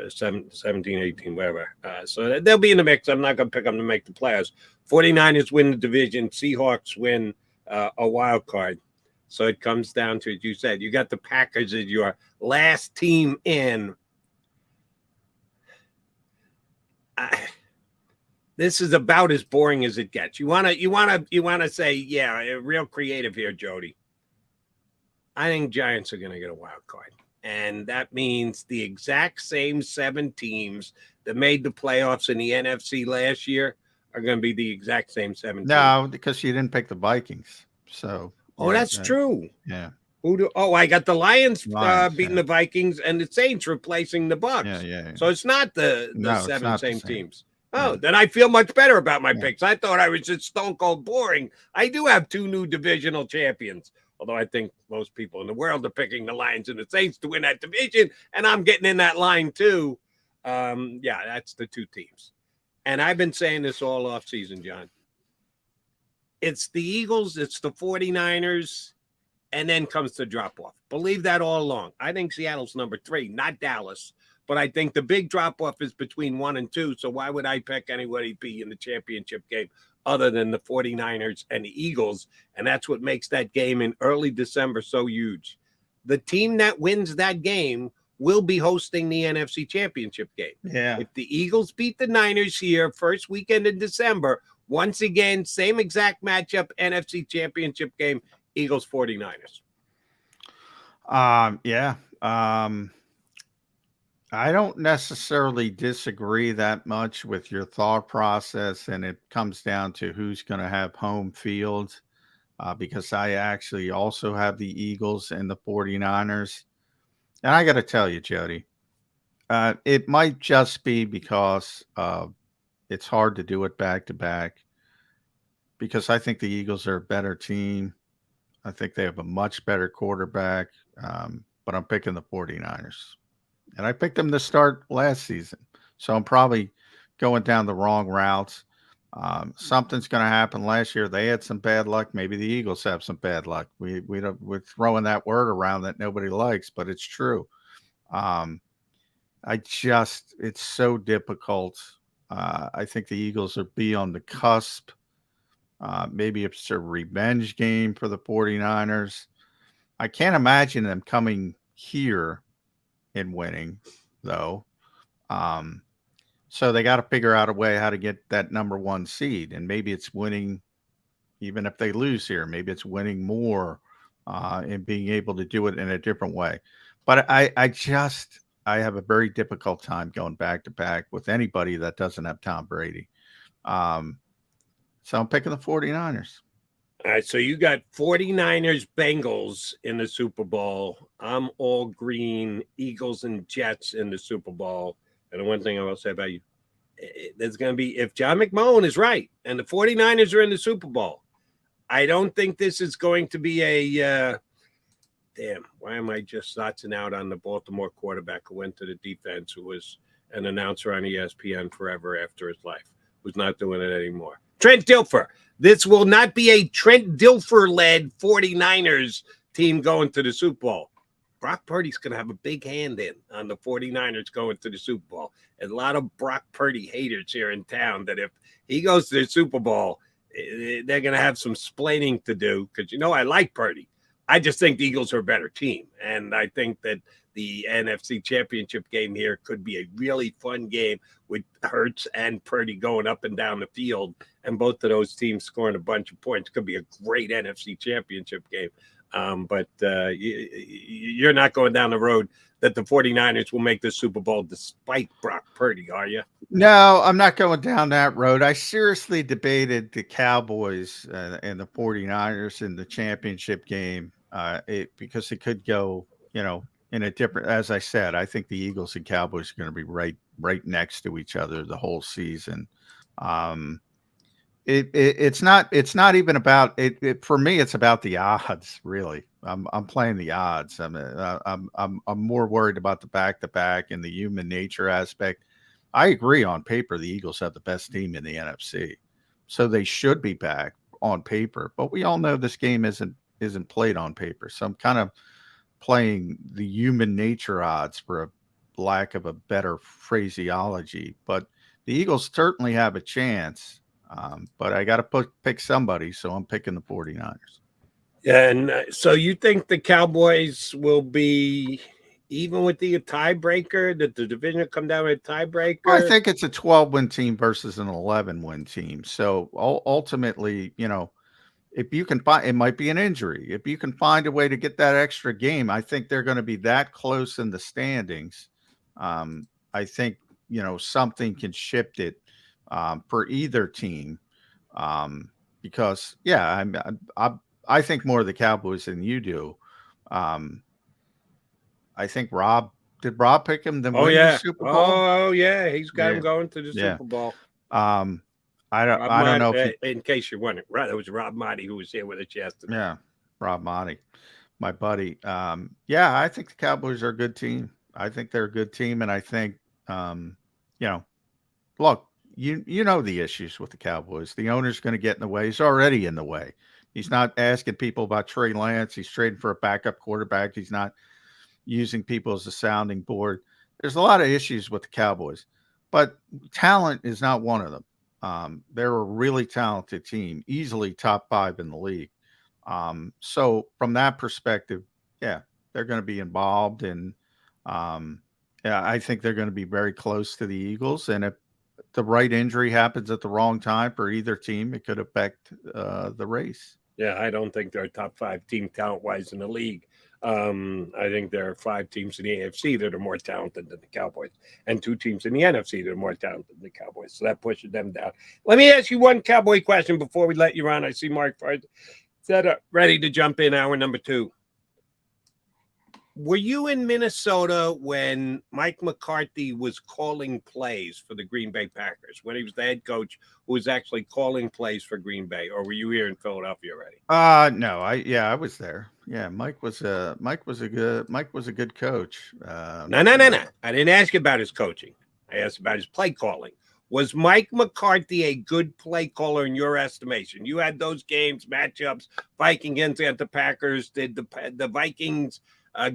17, 18, whatever. So they'll be in the mix. I'm not going to pick them to make the playoffs. 49ers win the division. Seahawks win a wild card. So it comes down to, as you said, you got the Packers as your last team in. This is about as boring as it gets. You wanna say, yeah, real creative here, Jody. I think Giants are gonna get a wild card. And that means the exact same 7 teams that made the playoffs in the NFC last year are going to be the exact same 7 teams. No, because you didn't pick the Vikings. So, that's true. Yeah. I got the Lions beating the Vikings and the Saints replacing the Bucks. Yeah. So it's not the No, 7 same teams. Yeah. Then I feel much better about my picks. I thought I was just stone cold boring. I do have 2 new divisional champions. Although I think most people in the world are picking the Lions and the Saints to win that division, and I'm getting in that line too. That's the 2 teams. And I've been saying this all off season, John. It's the Eagles, it's the 49ers, and then comes the drop-off. Believe that all along. I think Seattle's number 3, not Dallas. But I think the big drop-off is between 1 and 2, so why would I pick anybody be in the championship game other than the 49ers and the Eagles? And that's what makes that game in early December so huge. The team that wins that game will be hosting the NFC Championship game. Yeah. If the Eagles beat the Niners here first weekend in December, once again, same exact matchup, NFC Championship game, Eagles 49ers. I don't necessarily disagree that much with your thought process, and it comes down to who's going to have home field, because I actually also have the Eagles and the 49ers. And I got to tell you, Jody, it might just be because it's hard to do it back to back, because I think the Eagles are a better team. I think they have a much better quarterback, but I'm picking the 49ers. And I picked them to start last season. So I'm probably going down the wrong routes. Something's going to happen. Last year they had some bad luck. Maybe the Eagles have some bad luck. We're throwing that word around that nobody likes, but it's true. It's so difficult. I think the Eagles will be on the cusp. Maybe it's a revenge game for the 49ers. I can't imagine them coming here and winning, though. So they got to figure out a way how to get that number 1 seed. And maybe it's winning, even if they lose here, maybe it's winning more and being able to do it in a different way. But I have a very difficult time going back to back with anybody that doesn't have Tom Brady. So I'm picking the 49ers. All right, so you got 49ers Bengals in the Super Bowl. I'm all green, Eagles and Jets in the Super Bowl. And the one thing I will say about you, there's going to be, if John McMullen is right and the 49ers are in the Super Bowl, I don't think this is going to be a why am I just zotzing out on the Baltimore quarterback who went to the defense, who was an announcer on ESPN forever after his life, who's not doing it anymore. Trent Dilfer. This will not be a Trent Dilfer-led 49ers team going to the Super Bowl. Brock Purdy's going to have a big hand in on the 49ers going to the Super Bowl. And a lot of Brock Purdy haters here in town that if he goes to the Super Bowl, they're going to have some splaining to do because, I like Purdy. I just think the Eagles are a better team. And I think that the NFC Championship game here could be a really fun game with Hurts and Purdy going up and down the field, and both of those teams scoring a bunch of points. Could be a great NFC Championship game. But you're not going down the road that the 49ers will make the Super Bowl despite Brock Purdy, are you? No, I'm not going down that road. I seriously debated the Cowboys and the 49ers in the championship game because it could go, in a different, as I said, I think the Eagles and Cowboys are going to be right next to each other the whole season. It's not even about it for me. It's about the odds, really. I'm playing the odds. I'm more worried about the back-to-back and the human nature aspect. I agree on paper the Eagles have the best team in the NFC, so they should be back. on paper, but we all know this game isn't played on paper. So I'm kind of playing the human nature odds, for a lack of a better phraseology. But the Eagles certainly have a chance. But I got to pick somebody, so I'm picking the 49ers. Yeah, and so you think the Cowboys will be even with the tiebreaker, that the division will come down with a tiebreaker? Well, I think it's a 12-win team versus an 11-win team. So ultimately, if you can find, it might be an injury. If you can find a way to get that extra game, I think they're going to be that close in the standings. I think, something can shift it for either team. Because I think more of the Cowboys than you do. I think did Rob pick him to win the Super Bowl? Oh yeah, he's got him going to the Super Bowl. I don't know if in case you're wondering, right? It was Rob Marty who was here with us yesterday. Yeah, Rob Marty, my buddy. I think the Cowboys are a good team. I think they're a good team, and I think, look, you know the issues with the Cowboys. The owner's going to get in the way. He's already in the way. He's not asking people about Trey Lance. He's trading for a backup quarterback. He's not using people as a sounding board. There's a lot of issues with the Cowboys, but talent is not one of them. They're a really talented team, easily top 5 in the league. So from that perspective, they're going to be involved, and I think they're going to be very close to the Eagles. And if the right injury happens at the wrong time for either team, it could affect the race. Yeah, I don't think they're a top 5 team talent-wise in the league. I think there are 5 teams in the AFC that are more talented than the Cowboys, and 2 teams in the NFC that are more talented than the Cowboys. So that pushes them down. Let me ask you one Cowboy question before we let you on. I see Mark Farr set up, ready to jump in. Hour number 2. Were you in Minnesota when Mike McCarthy was calling plays for the Green Bay Packers, when he was the head coach who was actually calling plays for Green Bay, or were you here in Philadelphia already? No, I was there. Yeah, Mike was a good coach. No. I didn't ask you about his coaching. I asked about his play calling. Was Mike McCarthy a good play caller in your estimation? You had those games, matchups, Vikings against the Packers. Did the Vikings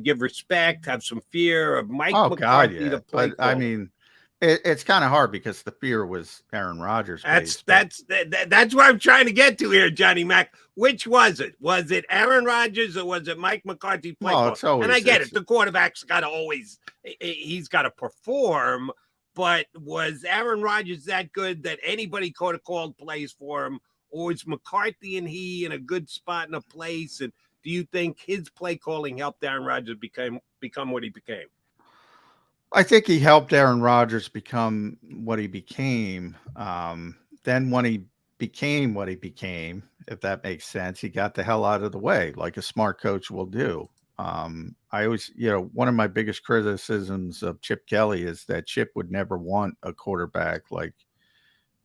give respect, have some fear of Mike McCarthy? God, but I mean, it's kind of hard because the fear was Aaron Rodgers. That's what I'm trying to get to here, Johnny Mac. Which was it? Was it Aaron Rodgers or was it Mike McCarthy play call? And I get it. The quarterback's got to he's got to perform. But was Aaron Rodgers that good that anybody could have called plays for him, or is McCarthy and he in a good spot in a place? And do you think his play calling helped Aaron Rodgers become what he became? I think he helped Aaron Rodgers become what he became. Then when he became what he became, if that makes sense, he got the hell out of the way, like a smart coach will do. I always, one of my biggest criticisms of Chip Kelly is that Chip would never want a quarterback like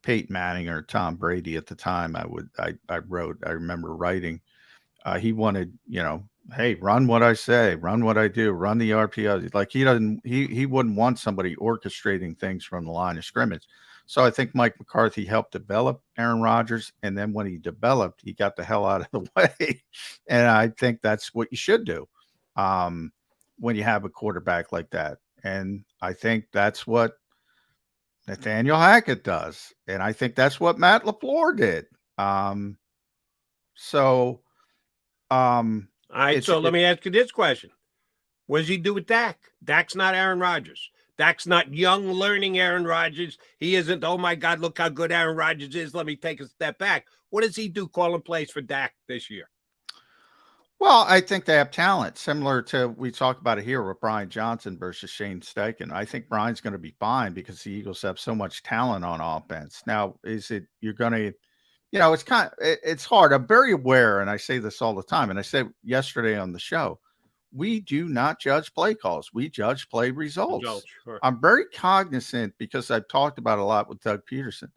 Peyton Manning or Tom Brady at the time. I remember writing. He wanted, hey, run what I say, run what I do, run the RPO. Like he wouldn't want somebody orchestrating things from the line of scrimmage. So I think Mike McCarthy helped develop Aaron Rodgers. And then when he developed, he got the hell out of the way. And I think that's what you should do when you have a quarterback like that. And I think that's what Nathaniel Hackett does. And I think that's what Matt LaFleur did. All right, so let me ask you this question. What does he do with Dak? Dak's not Aaron Rodgers. Dak's not young, learning Aaron Rodgers. He isn't, oh, my God, look how good Aaron Rodgers is. Let me take a step back. What does he do calling plays for Dak this year? Well, I think they have talent, similar to we talk about it here with Brian Johnson versus Shane Steichen. I think Brian's going to be fine because the Eagles have so much talent on offense. Now, you're going to it's hard. I'm very aware, and I say this all the time, and I said yesterday on the show, we do not judge play calls. We judge play results. Sure. I'm very cognizant because I've talked about it a lot with Doug Peterson.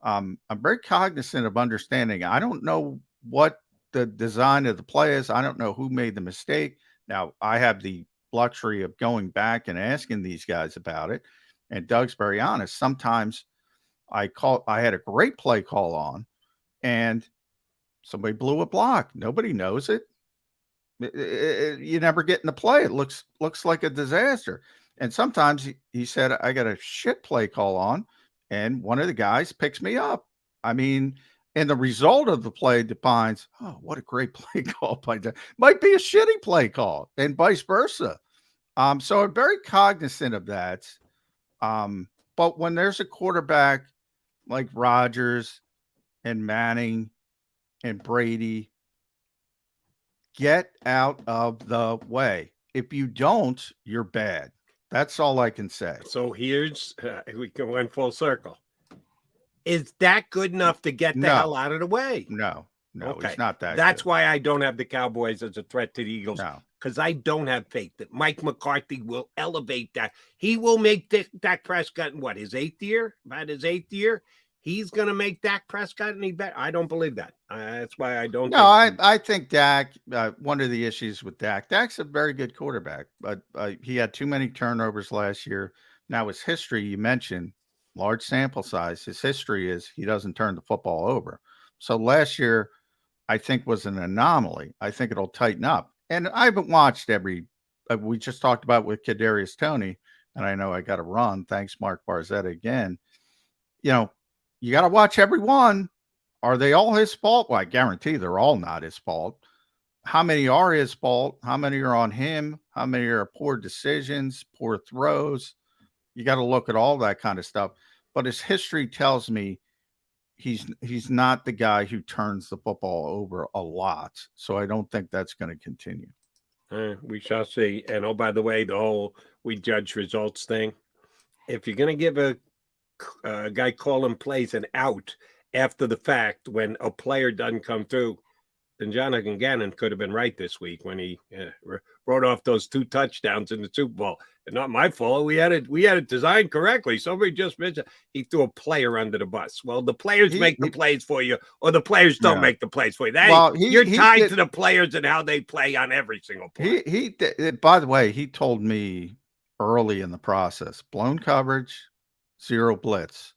I'm very cognizant of understanding. I don't know what the design of the play is. I don't know who made the mistake. Now, I have the luxury of going back and asking these guys about it, and Doug's very honest. Sometimes I had a great play call on, and Somebody blew a block. Nobody knows it. You never get in the play. It looks like a disaster. And sometimes he said, I got a shit play call on, and one of the guys picks me up. I mean, and the result of the play defines, oh, what a great play call by that. Might be a shitty play call, and vice versa. So I'm very cognizant of that. But when there's a quarterback like Rodgers and Manning and Brady, get out of the way. If you don't, you're bad. That's all I can say. So here's we can went full circle. Is that good enough to get the hell out of the way? No, Okay. It's not that. That's good. why I don't have the Cowboys as a threat to the Eagles. No. Because I don't have faith that Mike McCarthy will elevate that. He will make Dak Prescott in what, his 8th year? About his 8th year? He's going to make Dak Prescott any better. I don't believe that. That's why I don't. No, I think Dak, one of the issues with Dak's a very good quarterback, but he had too many turnovers last year. Now his history, you mentioned, large sample size. His history is he doesn't turn the football over. So last year, I think, was an anomaly. I think it'll tighten up. And I haven't watched we just talked about with Kadarius Toney, and I know I got to run. Thanks, Mark Barzetta, again. You know, you got to watch every one. Are they all his fault? Well, I guarantee they're all not his fault. How many are his fault? How many are on him? How many are poor decisions, poor throws? You got to look at all that kind of stuff. But his history tells me he's not the guy who turns the football over a lot. So I don't think that's going to continue. We shall see. And oh, by the way, the whole we judge results thing. If you're going to give a guy calling plays an out after the fact when a player doesn't come through, then Jonathan Gannon could have been right this week when he wrote off those 2 touchdowns in the Super Bowl. And not my fault. We had it designed correctly. Somebody just mentioned he threw a player under the bus. Well, the players make the plays for you, or the players don't make the plays for you. You're tied to the players and how they play on every single play. By the way, he told me early in the process, blown coverage, 0 blitz.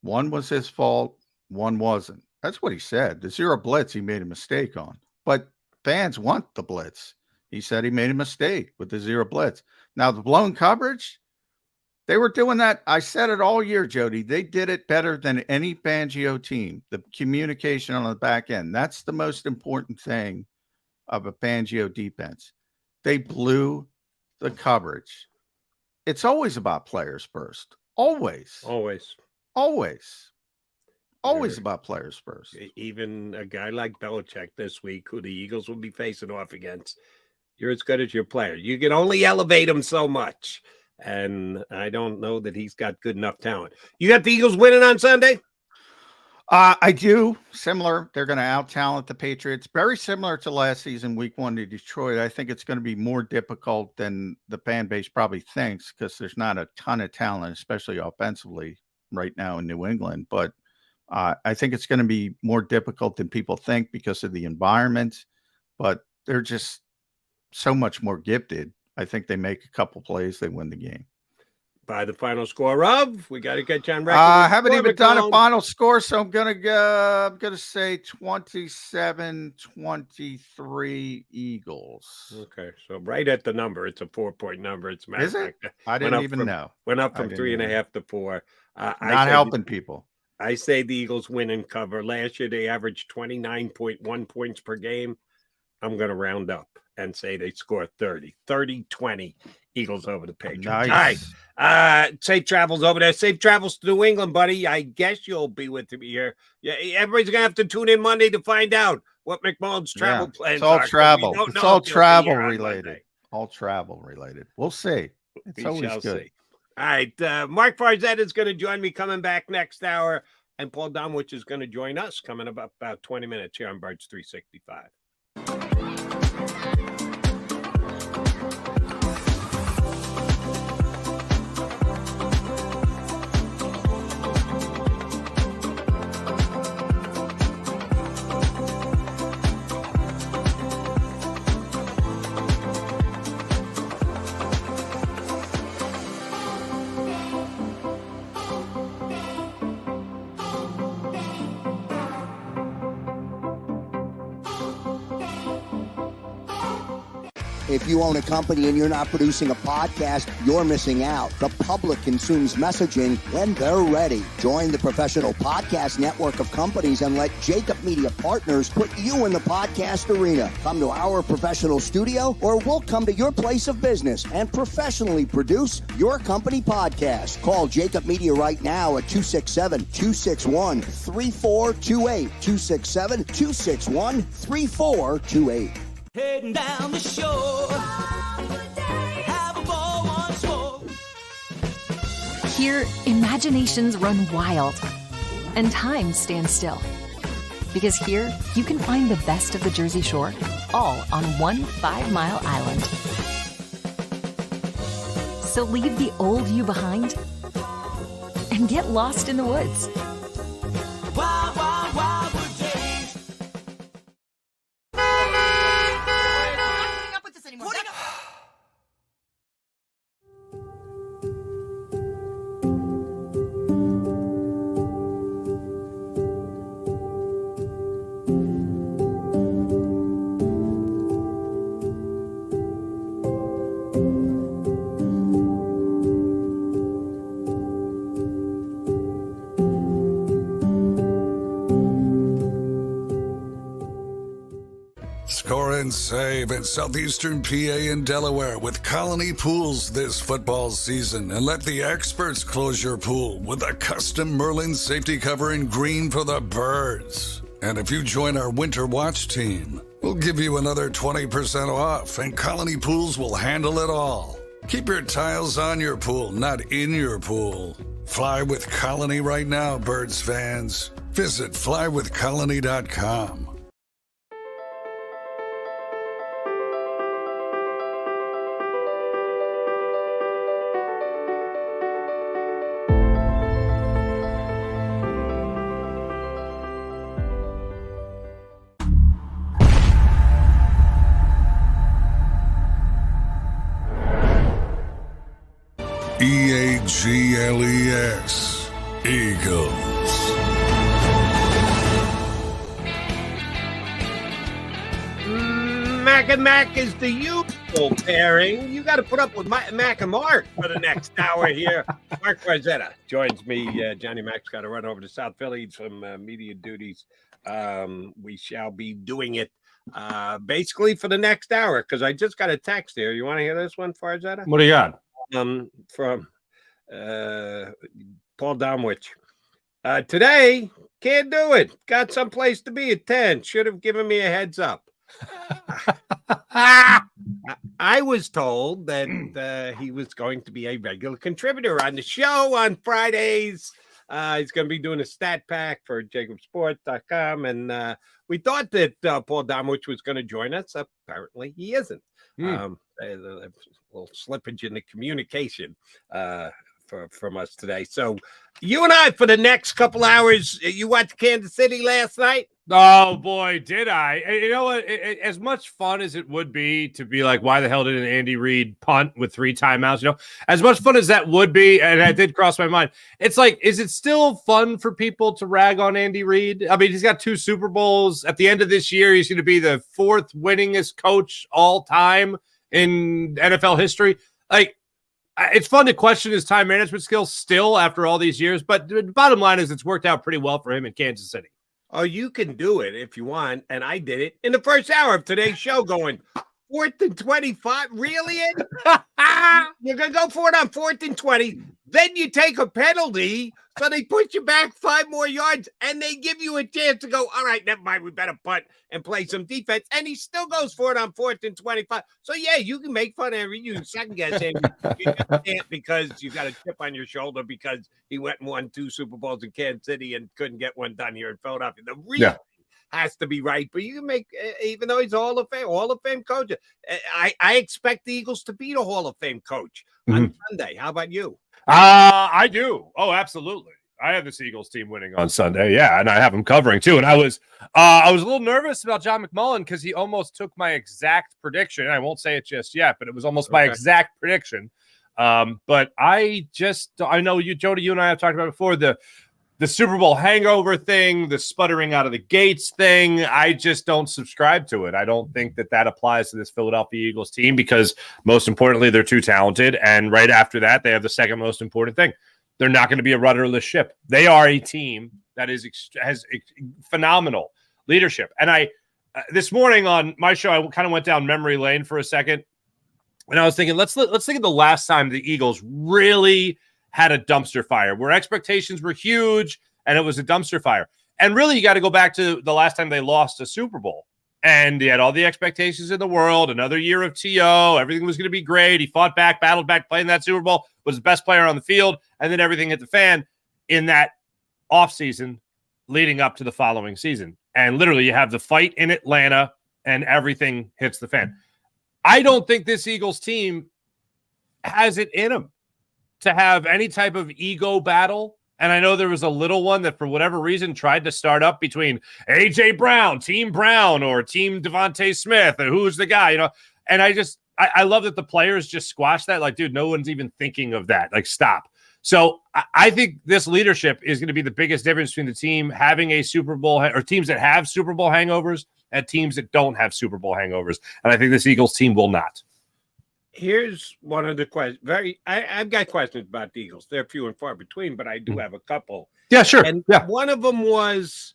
One was his fault, one wasn't. That's what he said. The 0 blitz he made a mistake on. But fans want the blitz. He said he made a mistake with the 0 blitz. Now, the blown coverage, they were doing that. I said it all year, Jody. They did it better than any Fangio team. The communication on the back end. That's the most important thing of a Fangio defense. They blew the coverage. It's always about players first. Always about players first. Even a guy like Belichick this week, who the Eagles will be facing off against, you're as good as your player. You can only elevate him so much. And I don't know that he's got good enough talent. You got the Eagles winning on Sunday? I do. Similar. They're going to out-talent the Patriots. Very similar to last season, week 1 to Detroit. I think it's going to be more difficult than the fan base probably thinks because there's not a ton of talent, especially offensively right now in New England. But I think it's going to be more difficult than people think because of the environment. But they're just so much more gifted. I think they make a couple plays, they win the game. By the final score of, we got to get you on record. I haven't even done a final score, so I'm gonna say 27-23 Eagles. Okay, so right at the number. It's a 4-point number. It's is it? I didn't even know. Went up from 3.5 to 4. Not helping people. I say the Eagles win and cover. Last year they averaged 29.1 points per game. I'm going to round up and say they score 30. 30-20 Eagles over the Patriots. Nice. All right. Safe travels over there. Safe travels to New England, buddy. I guess you'll be with me here. Yeah, everybody's going to have to tune in Monday to find out what McMullen's travel plans are. It's all travel related. All travel related. We'll see. It's always good. See. All right. Mark Barzetta is going to join me coming back next hour. And Paul Domwich is going to join us coming up about 20 minutes here on Birds 365. If you own a company and you're not producing a podcast, you're missing out. The public consumes messaging when they're ready. Join the professional podcast network of companies and let JAKIB Media Partners put you in the podcast arena. Come to our professional studio, or we'll come to your place of business and professionally produce your company podcast. Call JAKIB Media right now at 267-261-3428. 267-261-3428. Heading down the shore, have a ball once more. Here, imaginations run wild and time stands still. Because here, you can find the best of the Jersey Shore, all on one 5-mile island. So leave the old you behind and get lost in the woods. Wild, wild, wild wood days. Score and save in southeastern PA and Delaware with Colony Pools this football season, and let the experts close your pool with a custom Merlin safety cover in green for the birds. And if you join our Winter Watch team, we'll give you another 20% off, and Colony Pools will handle it all. Keep your tiles on your pool, not in your pool. Fly with Colony right now, birds fans. Visit flywithcolony.com. EAGLES, Eagles. Mac and Mac is the usual pairing. You got to put up with Mac and Mark for the next hour here. Mark Rosetta joins me. Johnny Mac's got to run over to South Philly, some media duties. We shall be doing it basically for the next hour, because I just got a text here. You want to hear this one, Farzetta? What do you got? From Paul Domwich. Today, can't do it. Got someplace to be at 10. Should have given me a heads up. I was told that he was going to be a regular contributor on the show on Fridays. He's going to be doing a stat pack for JAKIBSports.com. And we thought that Paul Domwich was going to join us. Apparently, he isn't. A little slippage in the communication from us today. So you and I, for the next couple hours, you watched Kansas City last night? Oh, boy, did I. You know what? As much fun as it would be to be like, why the hell didn't Andy Reid punt with 3 timeouts? You know, as much fun as that would be, and that did cross my mind, it's like, is it still fun for people to rag on Andy Reid? I mean, he's got 2 Super Bowls. At the end of this year, he's going to be the 4th winningest coach all time in NFL history. Like, it's fun to question his time management skills still after all these years, but the bottom line is it's worked out pretty well for him in Kansas City. Oh, you can do it if you want, and I did it in the first hour of today's show, going 4th and 25. Really? You're going to go for it on 4th and 20. Then you take a penalty, so they put you back 5 more yards, and they give you a chance to go, all right, never mind, we better punt and play some defense. And he still goes for it on 4th and 25. So, yeah, you can make fun of him. You second-guess him. You just can't, because you got a chip on your shoulder because he went and won 2 Super Bowls in Kansas City and couldn't get one done here in Philadelphia. The real has to be right, but you can make, even though he's a Hall of Fame coach, I expect the Eagles to beat a Hall of Fame coach on Sunday. How about you? I do. Oh, absolutely. I have this Eagles team winning on Sunday. Yeah, and I have them covering too. And I was a little nervous about John McMullen because he almost took my exact prediction. I won't say it just yet, but it was almost my exact prediction. But I know you, Jody, you and I have talked about it before. the Super Bowl hangover thing, the sputtering out of the gates thing, I just don't subscribe to it. I don't think that applies to this Philadelphia Eagles team because, most importantly, they're too talented. And right after that, they have the second most important thing. They're not going to be a rudderless ship. They are a team that has phenomenal leadership. And this morning on my show, I kind of went down memory lane for a second. And I was thinking, let's think of the last time the Eagles really had a dumpster fire where expectations were huge and it was a dumpster fire. And really, you got to go back to the last time they lost a Super Bowl. And they had all the expectations in the world, another year of TO, everything was going to be great. He fought back, battled back, playing that Super Bowl, was the best player on the field, and then everything hit the fan in that offseason leading up to the following season. And literally, you have the fight in Atlanta, and everything hits the fan. I don't think this Eagles team has it in them to have any type of ego battle. And I know there was a little one that, for whatever reason, tried to start up between A.J. Brown, Team Brown, or Team Devontae Smith, or who's the guy, And I love that the players just squash that. Like, dude, no one's even thinking of that. Like, stop. So I think this leadership is going to be the biggest difference between the team having a Super Bowl or teams that have Super Bowl hangovers and teams that don't have Super Bowl hangovers. And I think this Eagles team will not. Here's one of the questions. I've got questions about the Eagles. They're few and far between, but I do have a couple. Yeah, sure. And one of them was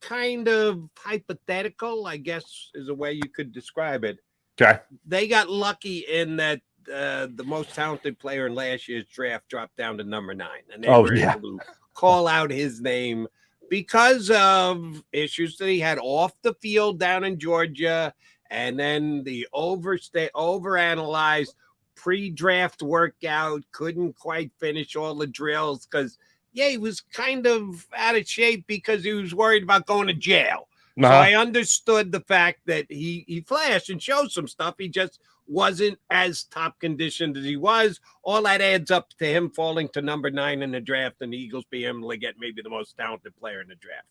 kind of hypothetical, I guess is a way you could describe it. Okay. They got lucky in that the most talented player in last year's draft dropped down to number 9. And they were able to call out his name because of issues that he had off the field down in Georgia. And then the overanalyzed pre-draft workout, couldn't quite finish all the drills because, he was kind of out of shape because he was worried about going to jail. So I understood the fact that he flashed and showed some stuff. He just wasn't as top conditioned as he was. All that adds up to him falling to number 9 in the draft and the Eagles being able to get maybe the most talented player in the draft.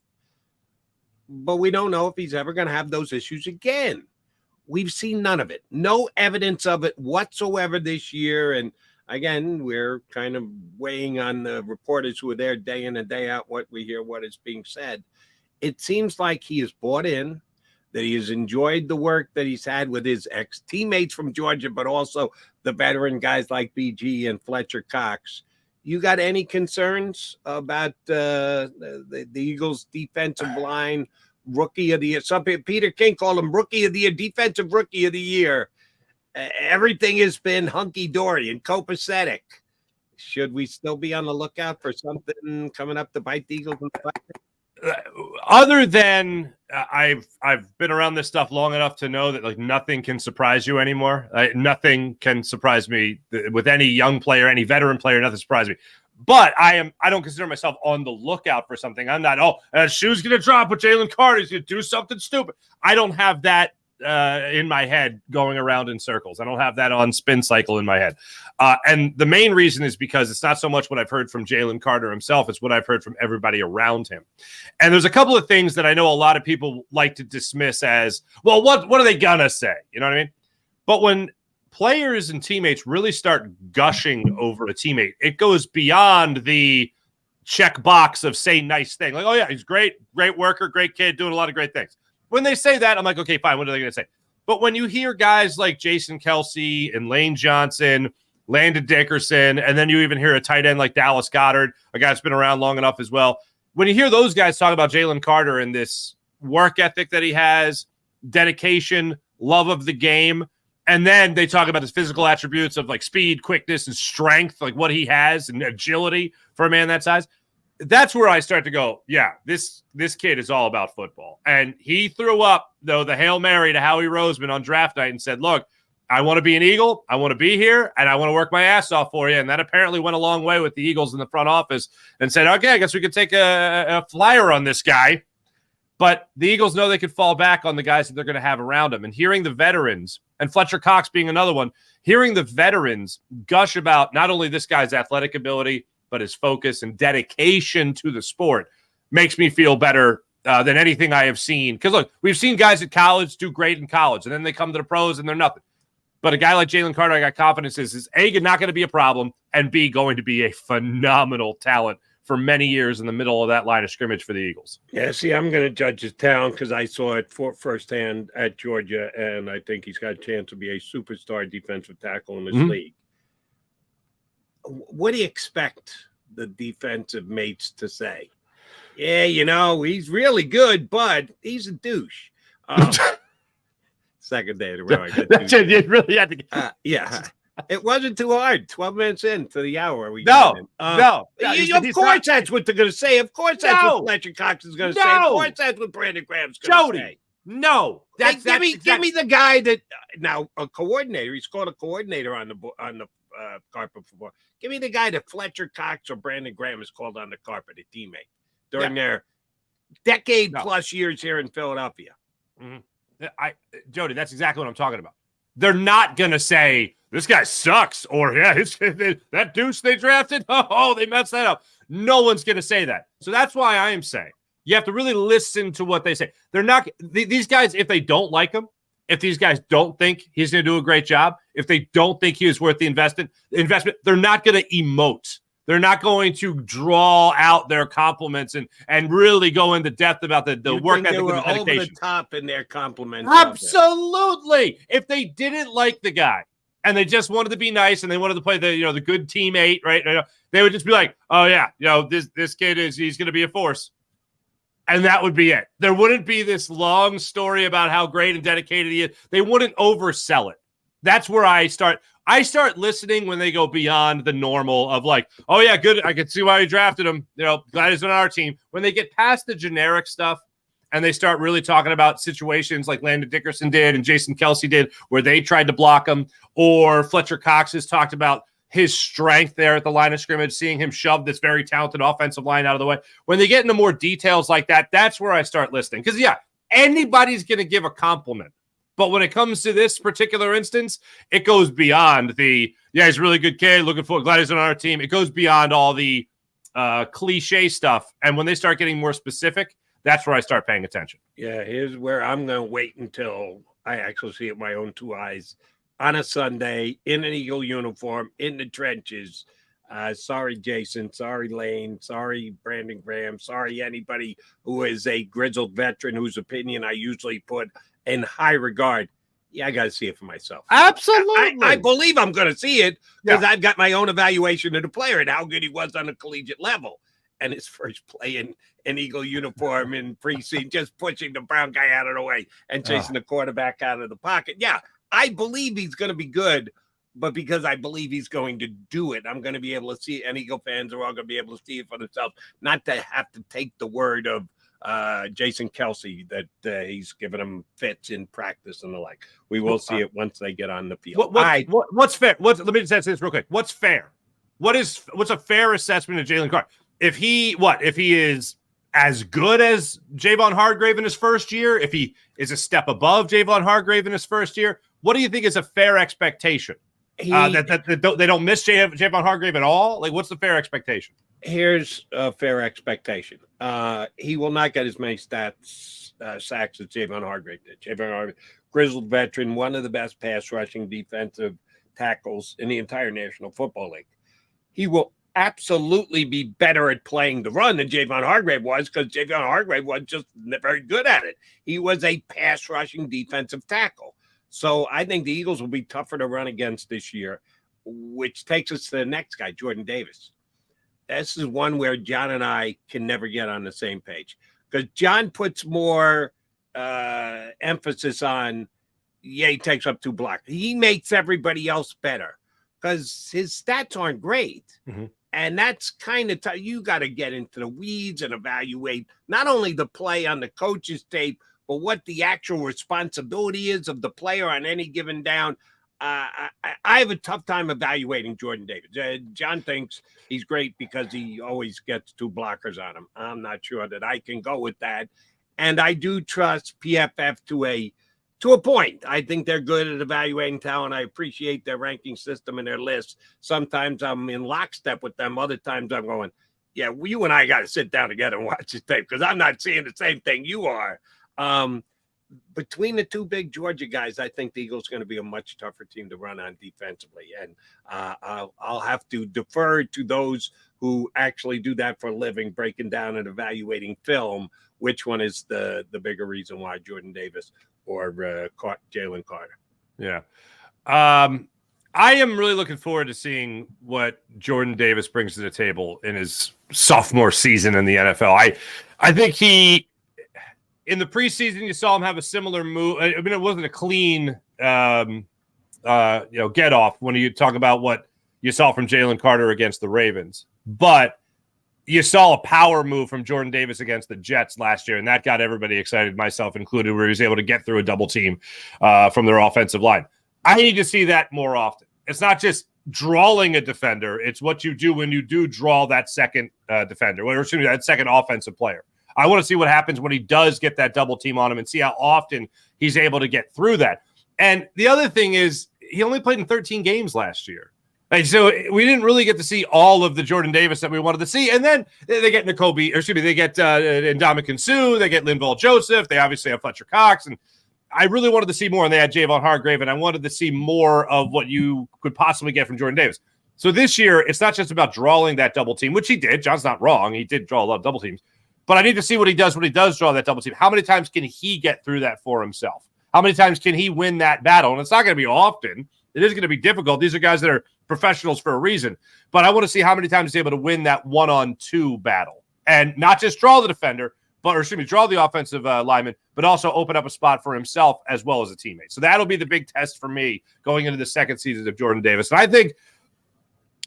But we don't know if he's ever going to have those issues again. We've seen none of it. No evidence of it whatsoever this year. And again, we're kind of weighing on the reporters who are there day in and day out, what we hear, what is being said. It seems like he has bought in, that he has enjoyed the work that he's had with his ex-teammates from Georgia, but also the veteran guys like BG and Fletcher Cox. You got any concerns about the Eagles' defensive line? Rookie of the year. Some people, Peter King called him rookie of the year, defensive rookie of the year. Everything has been hunky-dory and copacetic. Should we still be on the lookout for something coming up to bite the Eagles in the butt? Other than I've been around this stuff long enough to know that nothing can surprise you anymore. Nothing can surprise me with any young player, any veteran player. Nothing surprises me. But I don't consider myself on the lookout for something. I'm not, shoe's going to drop with Jalen Carter. He's going to do something stupid. I don't have that in my head going around in circles. I don't have that on spin cycle in my head. And the main reason is because it's not so much what I've heard from Jalen Carter himself. It's what I've heard from everybody around him. And there's a couple of things that I know a lot of people like to dismiss as, well, what are they going to say? You know what I mean? But when players and teammates really start gushing over a teammate, it goes beyond the check box of say nice thing. Like, oh yeah, he's great worker, great kid, doing a lot of great things. When they say that, I'm like, okay, fine. What are they going to say? But when you hear guys like Jason Kelce and Lane Johnson, Landon Dickerson, and then you even hear a tight end like Dallas Goedert, a guy that's been around long enough as well. When you hear those guys talk about Jalen Carter and this work ethic that he has, dedication, love of the game, and then they talk about his physical attributes of speed, quickness, and strength, like what he has, and agility for a man that size. That's where I start to go, yeah, this kid is all about football. And he threw up, though, the Hail Mary to Howie Roseman on draft night and said, look, I want to be an Eagle. I want to be here, and I want to work my ass off for you. And that apparently went a long way with the Eagles in the front office and said, okay, I guess we could take a flyer on this guy. But the Eagles know they could fall back on the guys that they're going to have around them. And hearing the veterans, and Fletcher Cox being another one, hearing the veterans gush about not only this guy's athletic ability, but his focus and dedication to the sport makes me feel better than anything I have seen. Because, look, we've seen guys at college do great in college, and then they come to the pros and they're nothing. But a guy like Jalen Carter, I got confidence is A, not going to be a problem, and B, going to be a phenomenal talent for many years in the middle of that line of scrimmage for the Eagles. Yeah, see, I'm going to judge his talent because I saw it firsthand at Georgia, and I think he's got a chance to be a superstar defensive tackle in this league. What do you expect the defensive mates to say? Yeah, he's really good, but he's a douche. Second day in a row, I got douche. You really had to. Yeah. It wasn't too hard. 12 minutes into the hour. No. Of course, that's what they're going to say. Of course, that's what Fletcher Cox is going to say. Of course, that's what Brandon Graham's going to say. No. Give me the guy that now a coordinator. He's called a coordinator on the carpet before. Give me the guy that Fletcher Cox or Brandon Graham is called on the carpet, a teammate during their decade plus years here in Philadelphia. Jody, that's exactly what I'm talking about. They're not going to say, this guy sucks, or that douche they drafted, they messed that up. No one's going to say that. So that's why I am saying you have to really listen to what they say. They're not these guys, if they don't like him, if these guys don't think he's going to do a great job, if they don't think he is worth the investment, they're not going to emote. They're not going to draw out their compliments and really go into depth about the work ethic and the dedication. Over the top in their compliments. Absolutely. If they didn't like the guy and they just wanted to be nice and they wanted to play the good teammate, right? They would just be like, oh yeah, this kid he's going to be a force. And that would be it. There wouldn't be this long story about how great and dedicated he is. They wouldn't oversell it. That's where I start. I start listening when they go beyond the normal of like, oh yeah, good. I can see why you drafted him. Glad he's on our team. When they get past the generic stuff and they start really talking about situations like Landon Dickerson did and Jason Kelsey did, where they tried to block him, or Fletcher Cox has talked about his strength there at the line of scrimmage, seeing him shove this very talented offensive line out of the way. When they get into more details like that, that's where I start listening. Because anybody's going to give a compliment. But when it comes to this particular instance, it goes beyond he's a really good kid, glad he's on our team. It goes beyond all the cliche stuff. And when they start getting more specific, that's where I start paying attention. Yeah, here's where I'm going to wait until I actually see it with my own two eyes on a Sunday in an Eagle uniform in the trenches. Sorry, Jason. Sorry, Lane. Sorry, Brandon Graham. Sorry, anybody who is a grizzled veteran whose opinion I usually put in high regard. Yeah, I got to see it for myself. Absolutely. I believe I'm going to see it because I've got my own evaluation of the player and how good he was on a collegiate level. And his first play in an Eagle uniform in preseason, just pushing the brown guy out of the way and chasing the quarterback out of the pocket. Yeah, I believe he's going to be good, but because I believe he's going to do it, I'm going to be able to see it, and Eagle fans are all going to be able to see it for themselves, not to have to take the word of Jason Kelsey that he's giving them fits in practice and the like. We will see it once they get on the field. What's fair? Let me just answer this real quick. What's fair? What's a fair assessment of Jalen Carter? If he is as good as Javon Hargrave in his first year, if he is a step above Javon Hargrave in his first year, what do you think is a fair expectation? That they don't miss Javon Hargrave at all? Like, what's the fair expectation? Here's a fair expectation. He will not get as many sacks as Javon Hargrave did. Javon Hargrave, grizzled veteran, one of the best pass rushing defensive tackles in the entire National Football League. He will absolutely be better at playing the run than Javon Hargrave was, because Javon Hargrave was just very good at it. He was a pass rushing defensive tackle. So I think the Eagles will be tougher to run against this year, which takes us to the next guy, Jordan Davis. This is one where John and I can never get on the same page, because John puts more emphasis on, he takes up 2 blocks. He makes everybody else better because his stats aren't great. Mm-hmm. And that's kind of you got to get into the weeds and evaluate not only the play on the coach's tape, but what the actual responsibility is of the player on any given down. I have a tough time evaluating Jordan Davis. John thinks he's great because he always gets 2 blockers on him. I'm not sure that I can go with that. And I do trust PFF to a point. I think they're good at evaluating talent. I appreciate their ranking system and their lists. Sometimes I'm in lockstep with them. Other times I'm going, yeah, you and I got to sit down together and watch this tape, because I'm not seeing the same thing you are. Between the 2 big Georgia guys, I think the Eagles are going to be a much tougher team to run on defensively. And I'll have to defer to those who actually do that for a living, breaking down and evaluating film, which one is the bigger reason why Jordan Davis or Jalen Carter. Yeah. I am really looking forward to seeing what Jordan Davis brings to the table in his sophomore season in the NFL. I think in the preseason, you saw him have a similar move. I mean, it wasn't a clean, get off when you talk about what you saw from Jalen Carter against the Ravens, but you saw a power move from Jordan Davis against the Jets last year, and that got everybody excited, myself included, where he was able to get through a double team from their offensive line. I need to see that more often. It's not just drawing a defender. It's what you do when you do draw that second defender, or excuse me, that second offensive player. I want to see what happens when he does get that double team on him and see how often he's able to get through that. And the other thing is he only played in 13 games last year. And so we didn't really get to see all of the Jordan Davis that we wanted to see. And then they get they get Ndamukong Suh, they get Linval Joseph, they obviously have Fletcher Cox, and I really wanted to see more, and they had Javon Hargrave, and I wanted to see more of what you could possibly get from Jordan Davis. So this year, it's not just about drawing that double team, which he did. John's not wrong. He did draw a lot of double teams. But I need to see what he does when he does draw that double team. How many times can he get through that for himself? How many times can he win that battle? And it's not going to be often. It is going to be difficult. These are guys that are professionals for a reason. But I want to see how many times he's able to win that one-on-two battle. And not just draw the defender, draw the offensive lineman, but also open up a spot for himself as well as a teammate. So that'll be the big test for me going into the second season of Jordan Davis. And I think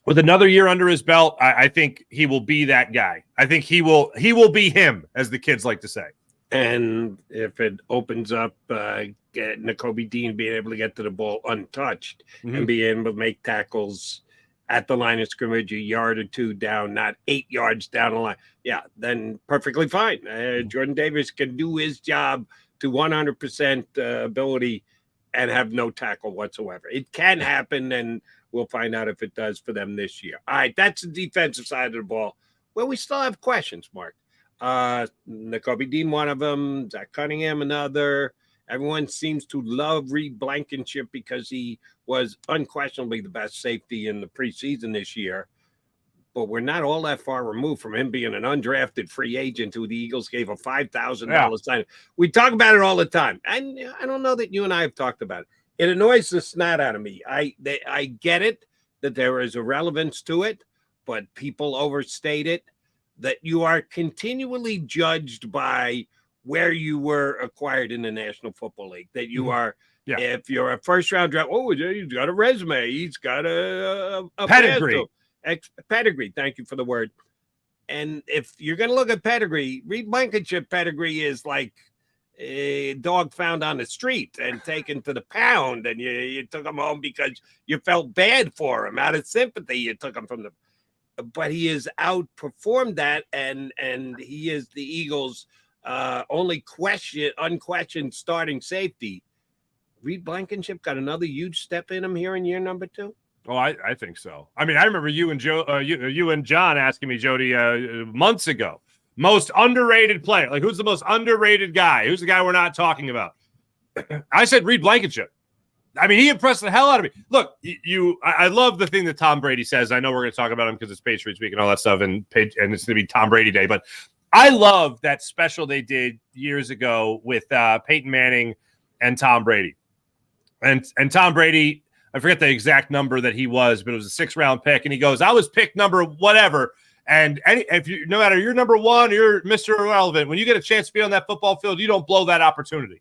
with another year under his belt, I think he will be that guy. I think he will be him, as the kids like to say. And if it opens up Nakobe Dean being able to get to the ball untouched and be able to make tackles at the line of scrimmage, a yard or two down, not 8 yards down the line, then perfectly fine. Jordan Davis can do his job to 100% ability and have no tackle whatsoever. It can happen, and we'll find out if it does for them this year. All right, that's the defensive side of the ball. Well, we still have questions, Mark. Nakobe Dean, one of them. Zach Cunningham, another. Everyone seems to love Reed Blankenship because he was unquestionably the best safety in the preseason this year. But we're not all that far removed from him being an undrafted free agent who the Eagles gave a $5,000 sign. We talk about it all the time. And I don't know that you and I have talked about it. It annoys the snot out of me. I get it that there is a relevance to it, but people overstate it, that you are continually judged by where you were acquired in the National Football League, that you are, if you're a first-round draft, he's got a resume, he's got a pedigree. Pedigree, thank you for the word. And if you're going to look at pedigree, Reed Blankenship pedigree is like a dog found on the street and taken to the pound, and you took him home because you felt bad for him. Out of sympathy, you took him from the – but he has outperformed that, and he is the Eagles' only unquestioned starting safety. Reed Blankenship got another huge step in him here in year number 2. Oh, I think so. I mean, I remember you and you and John asking me, Jody, months ago, most underrated player. Like, who's the most underrated guy? Who's the guy we're not talking about? I said Reed Blankenship. I mean, he impressed the hell out of me. Look, I love the thing that Tom Brady says. I know we're going to talk about him because it's Patriots week and all that stuff, and it's going to be Tom Brady day. But I love that special they did years ago with Peyton Manning and Tom Brady. And Tom Brady, I forget the exact number that he was, but it was a 6th-round pick. And he goes, I was picked number whatever. And no matter you're number 1, you're Mr. Irrelevant. When you get a chance to be on that football field, you don't blow that opportunity.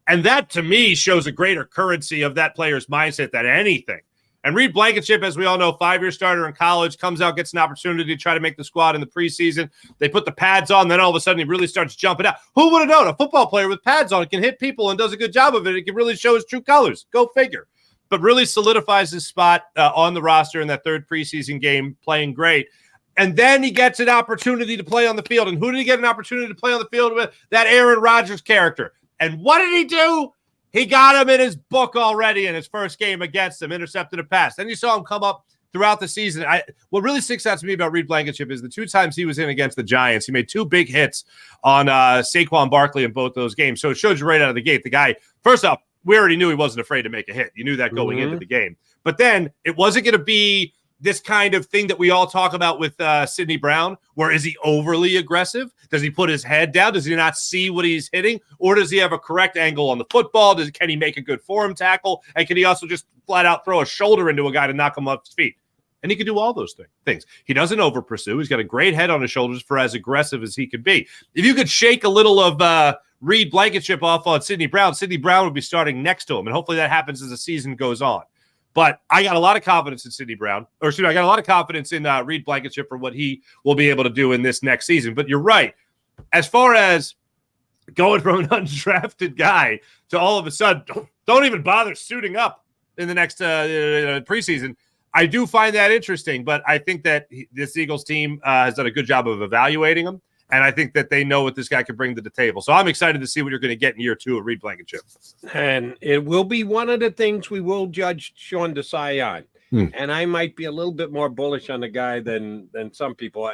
And that, to me, shows a greater currency of that player's mindset than anything. And Reed Blankenship, as we all know, 5-year starter in college, comes out, gets an opportunity to try to make the squad in the preseason. They put the pads on, then all of a sudden he really starts jumping out. Who would have known? A football player with pads on can hit people and does a good job of it. It can really show his true colors. Go figure. But really solidifies his spot on the roster in that 3rd preseason game, playing great. And then he gets an opportunity to play on the field. And who did he get an opportunity to play on the field with? That Aaron Rodgers character. And what did he do? He got him in his book already in his first game against him, intercepted a pass. Then you saw him come up throughout the season. What really sticks out to me about Reed Blankenship is the 2 times he was in against the Giants, he made 2 big hits on Saquon Barkley in both those games. So it shows you right out of the gate. The guy, first off, we already knew he wasn't afraid to make a hit. You knew that going into the game. But then it wasn't going to be this kind of thing that we all talk about with Sidney Brown, where is he overly aggressive? Does he put his head down? Does he not see what he's hitting? Or does he have a correct angle on the football? Can he make a good form tackle? And can he also just flat out throw a shoulder into a guy to knock him off his feet? And he can do all those things. He doesn't over pursue. He's got a great head on his shoulders for as aggressive as he could be. If you could shake a little of Reed Blankenship off on Sidney Brown would be starting next to him. And hopefully that happens as the season goes on. But I got a lot of confidence in Sidney Brown. I got a lot of confidence in Reed Blankenship for what he will be able to do in this next season. But you're right. As far as going from an undrafted guy to all of a sudden, don't even bother suiting up in the next preseason, I do find that interesting. But I think that this Eagles team has done a good job of evaluating him. And I think that they know what this guy could bring to the table. So I'm excited to see what you're going to get in year 2 of Reed Blankenship. And it will be one of the things we will judge Sean Desai on. And I might be a little bit more bullish on the guy than some people.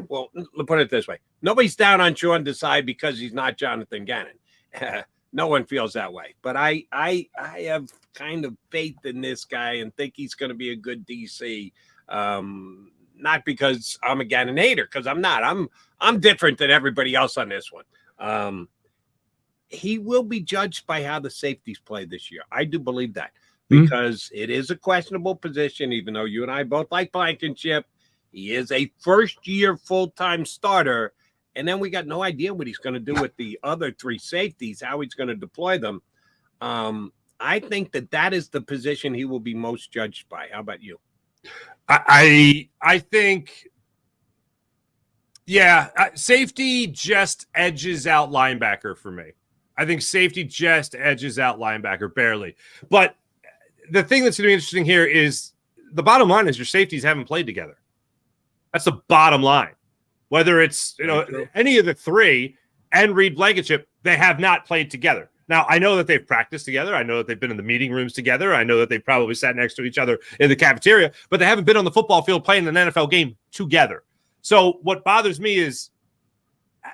Well, let's put it this way. Nobody's down on Sean Desai because he's not Jonathan Gannon. No one feels that way. But I have kind of faith in this guy and think he's going to be a good DC. Not because I'm a Gannon hater, because I'm not. I'm different than everybody else on this one. He will be judged by how the safeties play this year. I do believe that because it is a questionable position, even though you and I both like Blankenship. He is a first-year full-time starter, and then we got no idea what he's going to do with the other 3 safeties, how he's going to deploy them. I think that is the position he will be most judged by. How about you? I think, safety just edges out linebacker for me. I think safety just edges out linebacker barely. But the thing that's going to be interesting here is the bottom line is your safeties haven't played together. That's the bottom line. Whether it's any of the 3 and Reed Blankenship, they have not played together. Now, I know that they've practiced together. I know that they've been in the meeting rooms together. I know that they've probably sat next to each other in the cafeteria, but they haven't been on the football field playing an NFL game together. So what bothers me is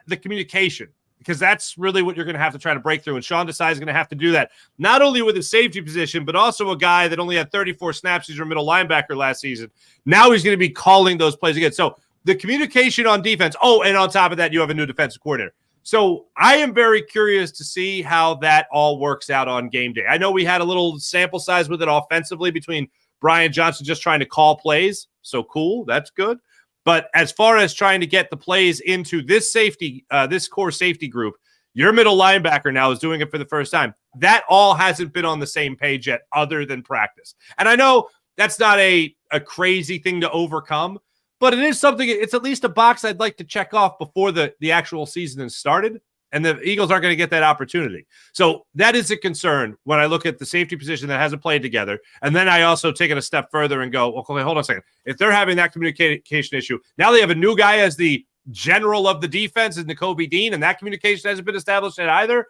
the communication, because that's really what you're going to have to try to break through. And Sean Desai is going to have to do that, not only with his safety position, but also a guy that only had 34 snaps. He's your middle linebacker last season. Now he's going to be calling those plays again. So the communication on defense. Oh, and on top of that, you have a new defensive coordinator. So I am very curious to see how that all works out on game day. I know we had a little sample size with it offensively between Brian Johnson just trying to call plays. So cool. That's good. But as far as trying to get the plays into this safety, this core safety group, your middle linebacker now is doing it for the first time. That all hasn't been on the same page yet other than practice. And I know that's not a crazy thing to overcome, but it is something, it's at least a box I'd like to check off before the actual season has started, and the Eagles aren't going to get that opportunity. So that is a concern when I look at the safety position that hasn't played together. And then I also take it a step further and go, okay, hold on a second. If they're having that communication issue, now they have a new guy as the general of the defense, is Nakobe Dean, and that communication hasn't been established yet either.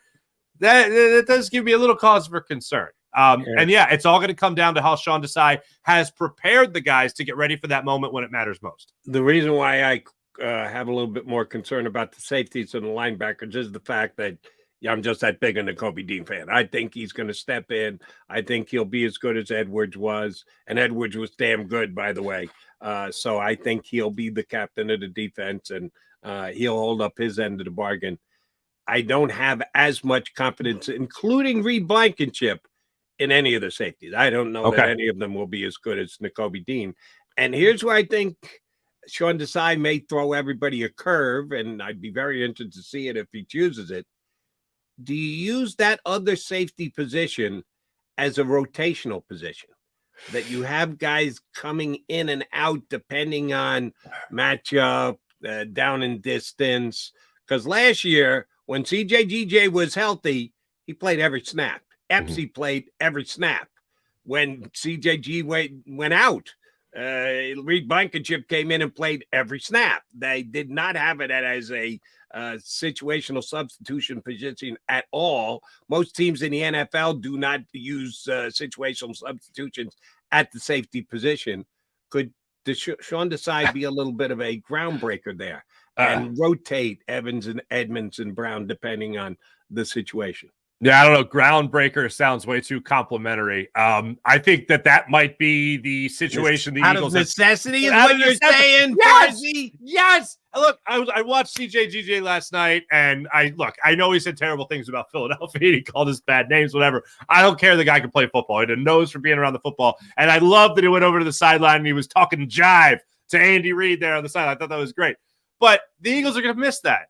That does give me a little cause for concern. And it's all going to come down to how Sean Desai has prepared the guys to get ready for that moment when it matters most. The reason why I have a little bit more concern about the safeties and the linebackers is the fact that I'm just that big a Nakobe Dean fan. I think he's going to step in. I think he'll be as good as Edwards was, and Edwards was damn good, by the way. So I think he'll be the captain of the defense, and he'll hold up his end of the bargain. I don't have as much confidence, including Reed Blankenship, in any of the safeties. I don't know that any of them will be as good as Nakobe Dean. And here's where I think Sean Desai may throw everybody a curve, and I'd be very interested to see it if he chooses it. Do you use that other safety position as a rotational position? That you have guys coming in and out depending on matchup, down in distance? Because last year, when CJGJ was healthy, he played every snap. Epsy played every snap. When CJG went out, Reed Blankenship came in and played every snap. They did not have it as a situational substitution position at all. Most teams in the NFL do not use situational substitutions at the safety position. Could Sean Desai be a little bit of a groundbreaker there and rotate Evans and Edmonds and Brown depending on the situation? Yeah, I don't know. Groundbreaker sounds way too complimentary. I think that might be the situation the Out Eagles of necessity is what you're saying, Yes, Farzi? yes. Look, I watched CJ GJ last night, and I know he said terrible things about Philadelphia. He called us bad names, whatever. I don't care. The guy can play football. He had a nose for being around the football, and I love that he went over to the sideline and he was talking jive to Andy Reid there on the sideline. I thought that was great. But the Eagles are going to miss that.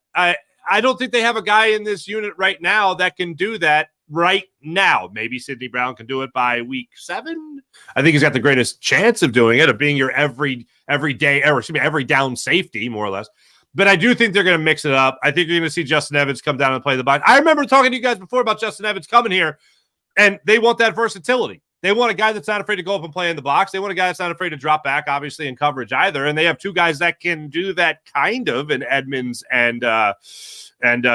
I don't think they have a guy in this unit right now that can do that right now. Maybe Sidney Brown can do it by week 7. I think he's got the greatest chance of doing it, of being your every down safety, more or less. But I do think they're going to mix it up. I think you're going to see Justin Evans come down and play the box. I remember talking to you guys before about Justin Evans coming here, and they want that versatility. They want a guy that's not afraid to go up and play in the box. They want a guy that's not afraid to drop back, obviously, in coverage either. And they have 2 guys that can do that kind of in Edmonds and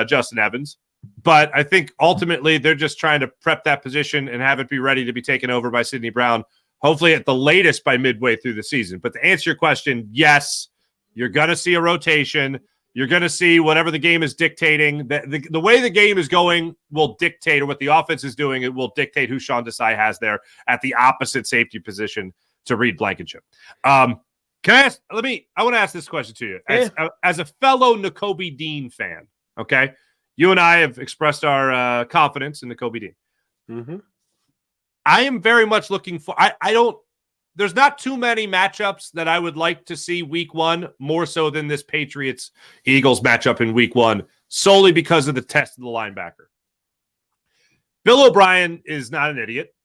Justin Evans. But I think ultimately they're just trying to prep that position and have it be ready to be taken over by Sidney Brown, hopefully at the latest by midway through the season. But to answer your question, yes, you're going to see a rotation. You're going to see whatever the game is dictating. The way the game is going will dictate, or what the offense is doing, it will dictate who Sean Desai has there at the opposite safety position to Reed Blankenship. Can I ask? I want to ask this question to you as a fellow Nakobe Dean fan. Okay, you and I have expressed our confidence in Nakobe Dean. Mm-hmm. I am very much looking for. There's not too many matchups that I would like to see week 1, more so than this Patriots-Eagles matchup in week 1, solely because of the test of the linebacker. Bill O'Brien is not an idiot.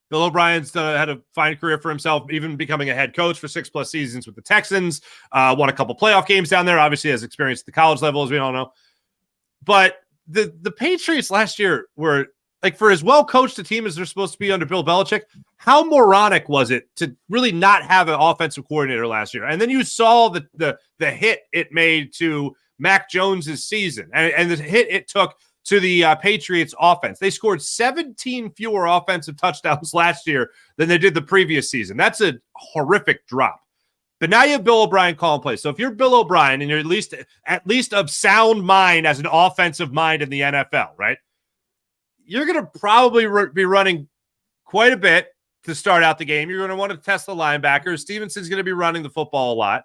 Bill O'Brien's had a fine career for himself, even becoming a head coach for 6+ seasons with the Texans, won a couple playoff games down there, obviously has experience at the college level, as we all know. But the Patriots last year were, like, for as well-coached a team as they're supposed to be under Bill Belichick, how moronic was it to really not have an offensive coordinator last year? And then you saw the hit it made to Mac Jones's season and the hit it took to the Patriots offense. They scored 17 fewer offensive touchdowns last year than they did the previous season. That's a horrific drop. But now you have Bill O'Brien calling plays. So if you're Bill O'Brien and you're at least of sound mind as an offensive mind in the NFL, right? You're going to probably be running quite a bit to start out the game. You're going to want to test the linebackers. Stevenson's going to be running the football a lot.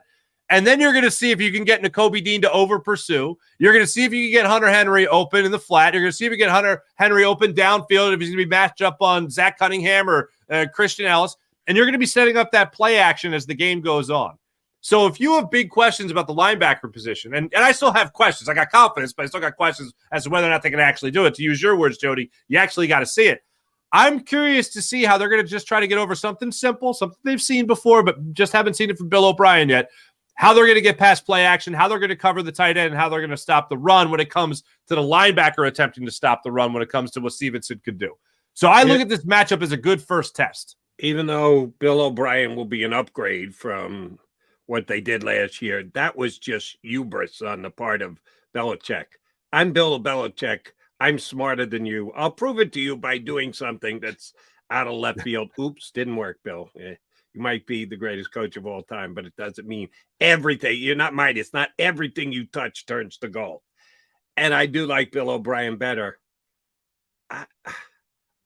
And then you're going to see if you can get Nakobe Dean to over-pursue. You're going to see if you can get Hunter Henry open in the flat. You're going to see if you get Hunter Henry open downfield, if he's going to be matched up on Zach Cunningham or Christian Ellis. And you're going to be setting up that play action as the game goes on. So if you have big questions about the linebacker position, and I still have questions. I got confidence, but I still got questions as to whether or not they can actually do it. To use your words, Jody, you actually got to see it. I'm curious to see how they're going to just try to get over something simple, something they've seen before, but just haven't seen it from Bill O'Brien yet. How they're going to get past play action, how they're going to cover the tight end, and how they're going to stop the run when it comes to the linebacker attempting to stop the run when it comes to what Stevenson could do. So I look at this matchup as a good first test. Even though Bill O'Brien will be an upgrade from what they did last year, that was just hubris on the part of Belichick. I'm Bill Belichick. I'm smarter than you. I'll prove it to you by doing something that's out of left field. Oops, didn't work, Bill. You might be the greatest coach of all time, but it doesn't mean everything. You're not mighty. It's not everything you touch turns to gold. And I do like Bill O'Brien better.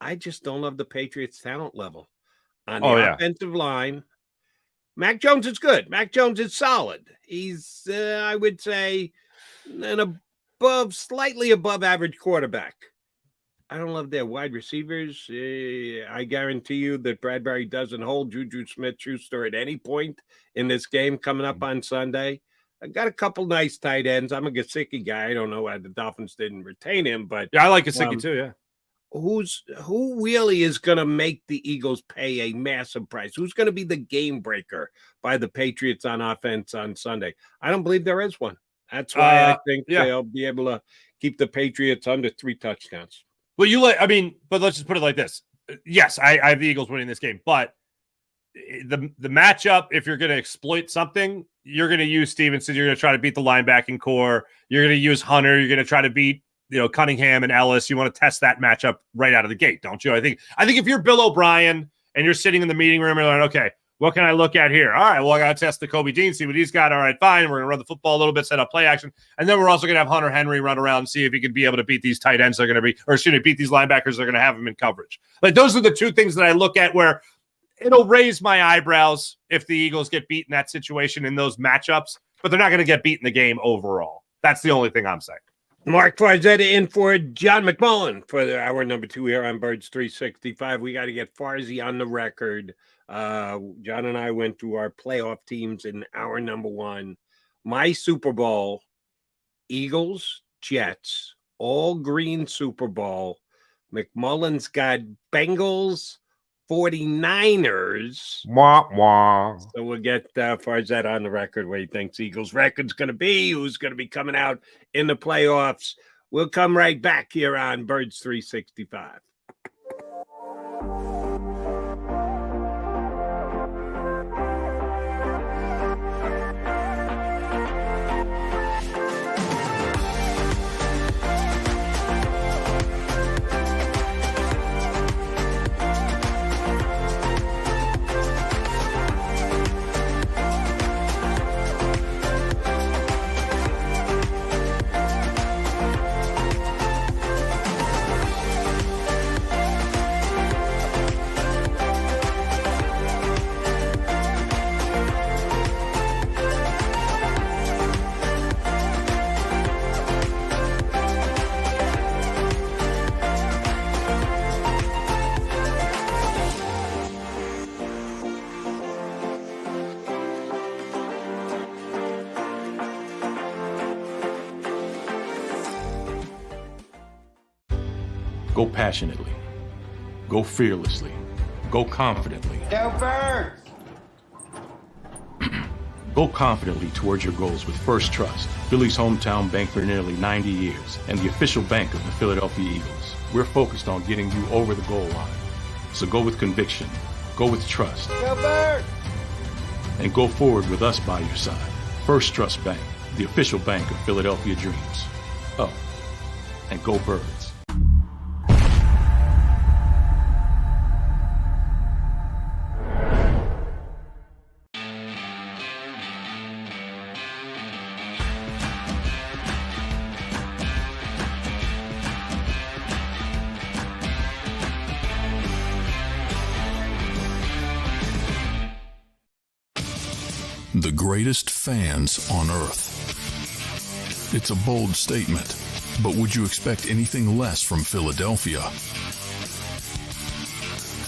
I just don't love the Patriots' talent level. On the offensive line, Mac Jones is good. Mac Jones is solid. He's, I would say, slightly above average quarterback. I don't love their wide receivers. I guarantee you that Bradbury doesn't hold Juju Smith-Schuster at any point in this game coming up on Sunday. I got a couple nice tight ends. I'm a Gesicki guy. I don't know why the Dolphins didn't retain him, but yeah, I like Gesicki too. Yeah. Who really is going to make the Eagles pay a massive price? Who's going to be the game breaker by the Patriots on offense on Sunday? I don't believe there is one. That's why I think they'll be able to keep the Patriots under 3 touchdowns. Well, but let's just put it like this. Yes, I have the Eagles winning this game, but the matchup, if you're going to exploit something, you're going to use Stevenson. You're going to try to beat the linebacking core. You're going to use Hunter. You're going to try to beat Cunningham and Ellis. You want to test that matchup right out of the gate, don't you? I think if you're Bill O'Brien and you're sitting in the meeting room and you're like, okay, What can I look at here? All right, well, I got to test the Kobe Dean, see what he's got. All right, fine. We're going to run the football a little bit, set up play action. And then we're also going to have Hunter Henry run around and see if he can be able to beat these tight ends. They're going to be, or excuse me, beat these linebackers. They're going to have him in coverage. Like, those are the two things that I look at where it'll raise my eyebrows if the Eagles get beat in that situation in those matchups, but they're not going to get beat in the game overall. That's the only thing I'm saying. Mark Farzetta in for John McMullen for hour number 2 here on Birds 365. We got to get Farzy on the record. John and I went through our playoff teams in hour number 1. My Super Bowl, Eagles, Jets, all green Super Bowl. McMullen's got Bengals, 49ers. Wah, wah. So we'll get Farzetta on the record where he thinks Eagles' record's going to be, who's going to be coming out in the playoffs. We'll come right back here on Birds 365. Go passionately. Go fearlessly. Go confidently. Go Birds! Go confidently towards your goals with First Trust, Philly's hometown bank for nearly 90 years, and the official bank of the Philadelphia Eagles. We're focused on getting you over the goal line. So go with conviction, go with trust, Go Birds! and go forward with us by your side. First Trust Bank, the official bank of Philadelphia dreams. Oh, and go Birds. The greatest fans on earth. It's a bold statement, but would you expect anything less from Philadelphia?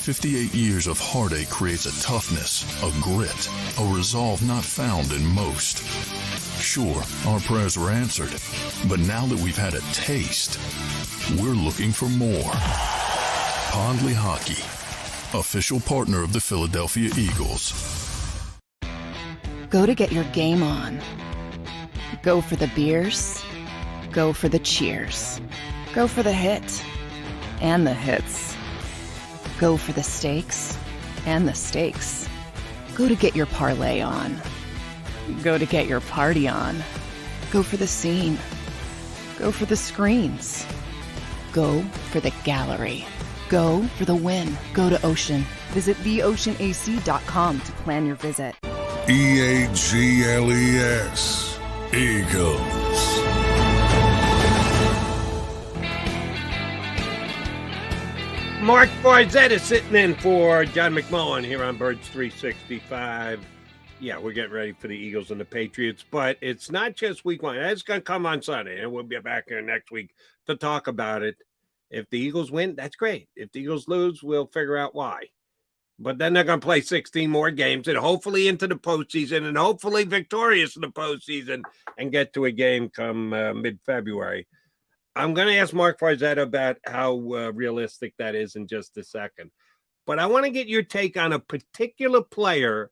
58 years of heartache creates a toughness, a grit, a resolve not found in most. Sure, our prayers were answered, but now that we've had a taste, we're looking for more. Pondley Hockey, official partner of the Philadelphia Eagles. Go to get your game on. Go for the beers. Go for the cheers. Go for the hit and the hits. Go for the stakes and the stakes. Go to get your parlay on. Go to get your party on. Go for the scene. Go for the screens. Go for the gallery. Go for the win. Go to Ocean. Visit theoceanac.com to plan your visit. EAGLES, Eagles. Mark Farzetta sitting in for John McMullen here on Birds 365. Yeah, we're getting ready for the Eagles and the Patriots, but it's not just week 1. It's going to come on Sunday, and we'll be back here next week to talk about it. If the Eagles win, that's great. If the Eagles lose, we'll figure out why. But then they're going to play 16 more games and hopefully into the postseason and hopefully victorious in the postseason and get to a game come mid-February. I'm going to ask Mark Farzetta about how realistic that is in just a second. But I want to get your take on a particular player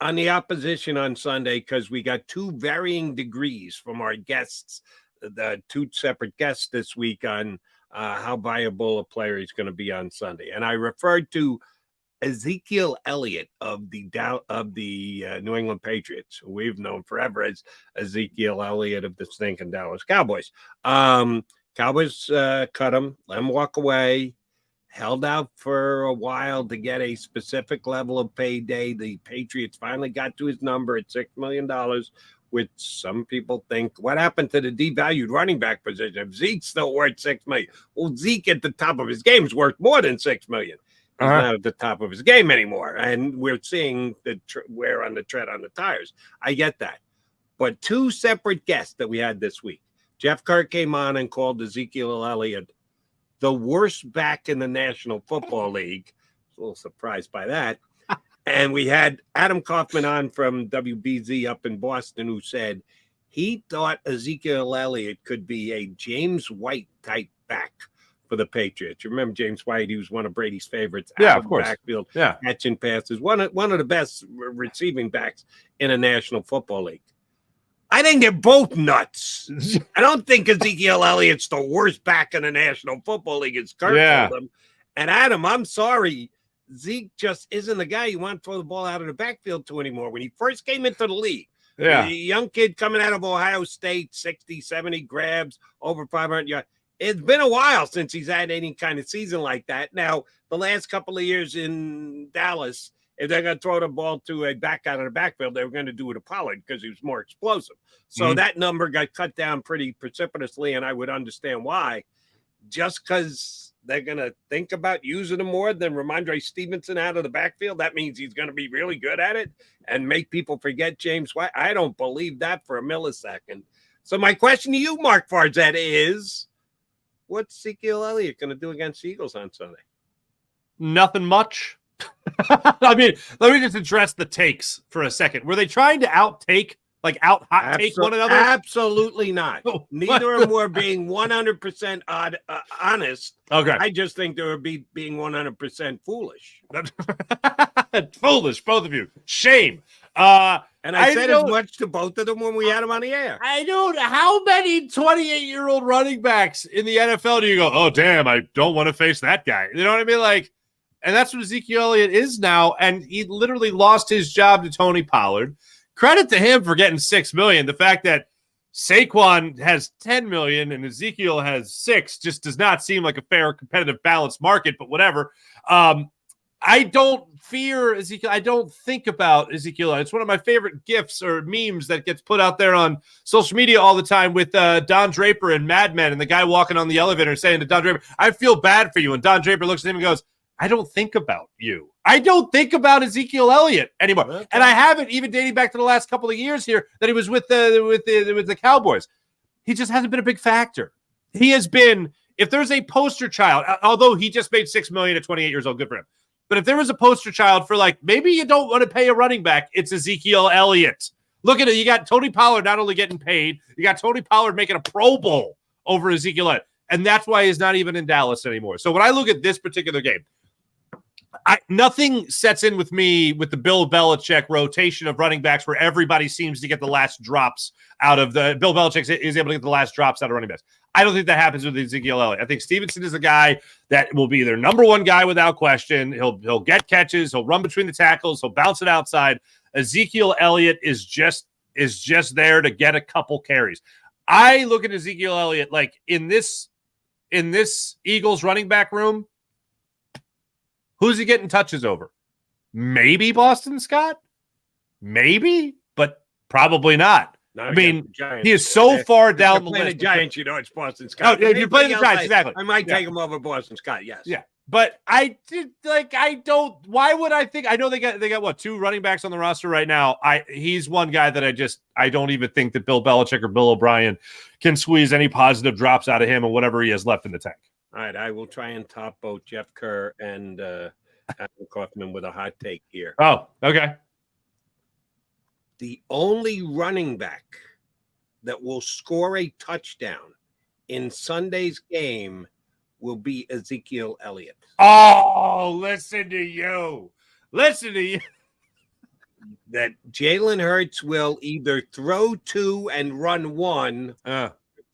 on the opposition on Sunday because we got 2 varying degrees from our guests, the 2 separate guests this week on how viable a player he's going to be on Sunday. And I referred to Ezekiel Elliott of the New England Patriots, who we've known forever as Ezekiel Elliott of the stinking Dallas Cowboys. Cowboys cut him, let him walk away, held out for a while to get a specific level of payday. The Patriots finally got to his number at $6 million, which some people think, what happened to the devalued running back position? If Zeke's still worth $6 million, well, Zeke at the top of his game is worth more than $6 million. He's not at the top of his game anymore. And we're seeing the wear on the tread on the tires. I get that. But two separate guests that we had this week. Jeff Kerr came on and called Ezekiel Elliott the worst back in the National Football League. I was a little surprised by that. And we had Adam Kaufman on from WBZ up in Boston, who said he thought Ezekiel Elliott could be a James White type back for the Patriots. You remember James White? He was one of Brady's favorites. Yeah, of course. Backfield, catching passes. One of the best receiving backs in a National Football League. I think they're both nuts. I don't think Ezekiel Elliott's the worst back in the National Football League. It's Kurt told him. And Adam, I'm sorry. Zeke just isn't the guy you want to throw the ball out of the backfield to anymore. When he first came into the league, a young kid coming out of Ohio State, 60, 70 grabs, over 500 yards. It's been a while since he's had any kind of season like that. Now, the last couple of years in Dallas, if they're going to throw the ball to a back out of the backfield, they were going to do it to Pollard because he was more explosive. So that number got cut down pretty precipitously, and I would understand why. Just because they're going to think about using him more than Ramondre Stevenson out of the backfield, that means he's going to be really good at it and make people forget James White. I don't believe that for a millisecond. So my question to you, Mark Farzetta, is what's Ezekiel Elliott going to do against the Eagles on Sunday? Nothing much. I mean, let me just address the takes for a second. Were they trying to take one another? Absolutely not. Neither of them were being 100% honest. Okay. I just think they were being 100% foolish. Foolish, both of you. Shame. And I said as much to both of them when we had them on the air. I don't. How many 28-year-old running backs in the NFL do you go, oh, damn, I don't want to face that guy? You know what I mean? Like, and that's what Ezekiel Elliott is now. And he literally lost his job to Tony Pollard. Credit to him for getting $6 million. The fact that Saquon has $10 million and Ezekiel has $6 million just does not seem like a fair, competitive, balanced market, but whatever. I don't fear Ezekiel. I don't think about Ezekiel. It's one of my favorite GIFs or memes that gets put out there on social media all the time with Don Draper and Mad Men and the guy walking on the elevator saying to Don Draper, I feel bad for you. And Don Draper looks at him and goes, I don't think about you. I don't think about Ezekiel Elliott anymore. Okay. And I haven't, even dating back to the last couple of years here that he was with the Cowboys. He just hasn't been a big factor. He has been, if there's a poster child, although he just made $6 million at 28 years old, good for him. But if there was a poster child for like, maybe you don't want to pay a running back, it's Ezekiel Elliott. Look at it. You got Tony Pollard not only getting paid, you got Tony Pollard making a Pro Bowl over Ezekiel Elliott. And that's why he's not even in Dallas anymore. So when I look at this particular game, nothing sets in with me with the Bill Belichick rotation of running backs where everybody seems to get the last drops out of the Bill Belichick is able to get the last drops out of running backs. I don't think that happens with Ezekiel Elliott. I think Stevenson is a guy that will be their number one guy without question. He'll get catches. He'll run between the tackles. He'll bounce it outside. Ezekiel Elliott is just there to get a couple carries. I look at Ezekiel Elliott like in this Eagles running back room. Who's he getting touches over? Maybe Boston Scott? Maybe, but probably not. I mean, he is so far down the list. The Giants, you know, it's Boston Scott. Oh, if you're playing the Giants, exactly. I might take him over Boston Scott, yes. Yeah, but I don't. Why would I think? I know they got what, 2 running backs on the roster right now. He's one guy that I don't even think that Bill Belichick or Bill O'Brien can squeeze any positive drops out of him or whatever he has left in the tank. All right, I will try and top both Jeff Kerr and Adam Kaufman with a hot take here. Oh, okay. The only running back that will score a touchdown in Sunday's game will be Ezekiel Elliott. Oh, listen to you. That Jalen Hurts will either throw 2 and run 1,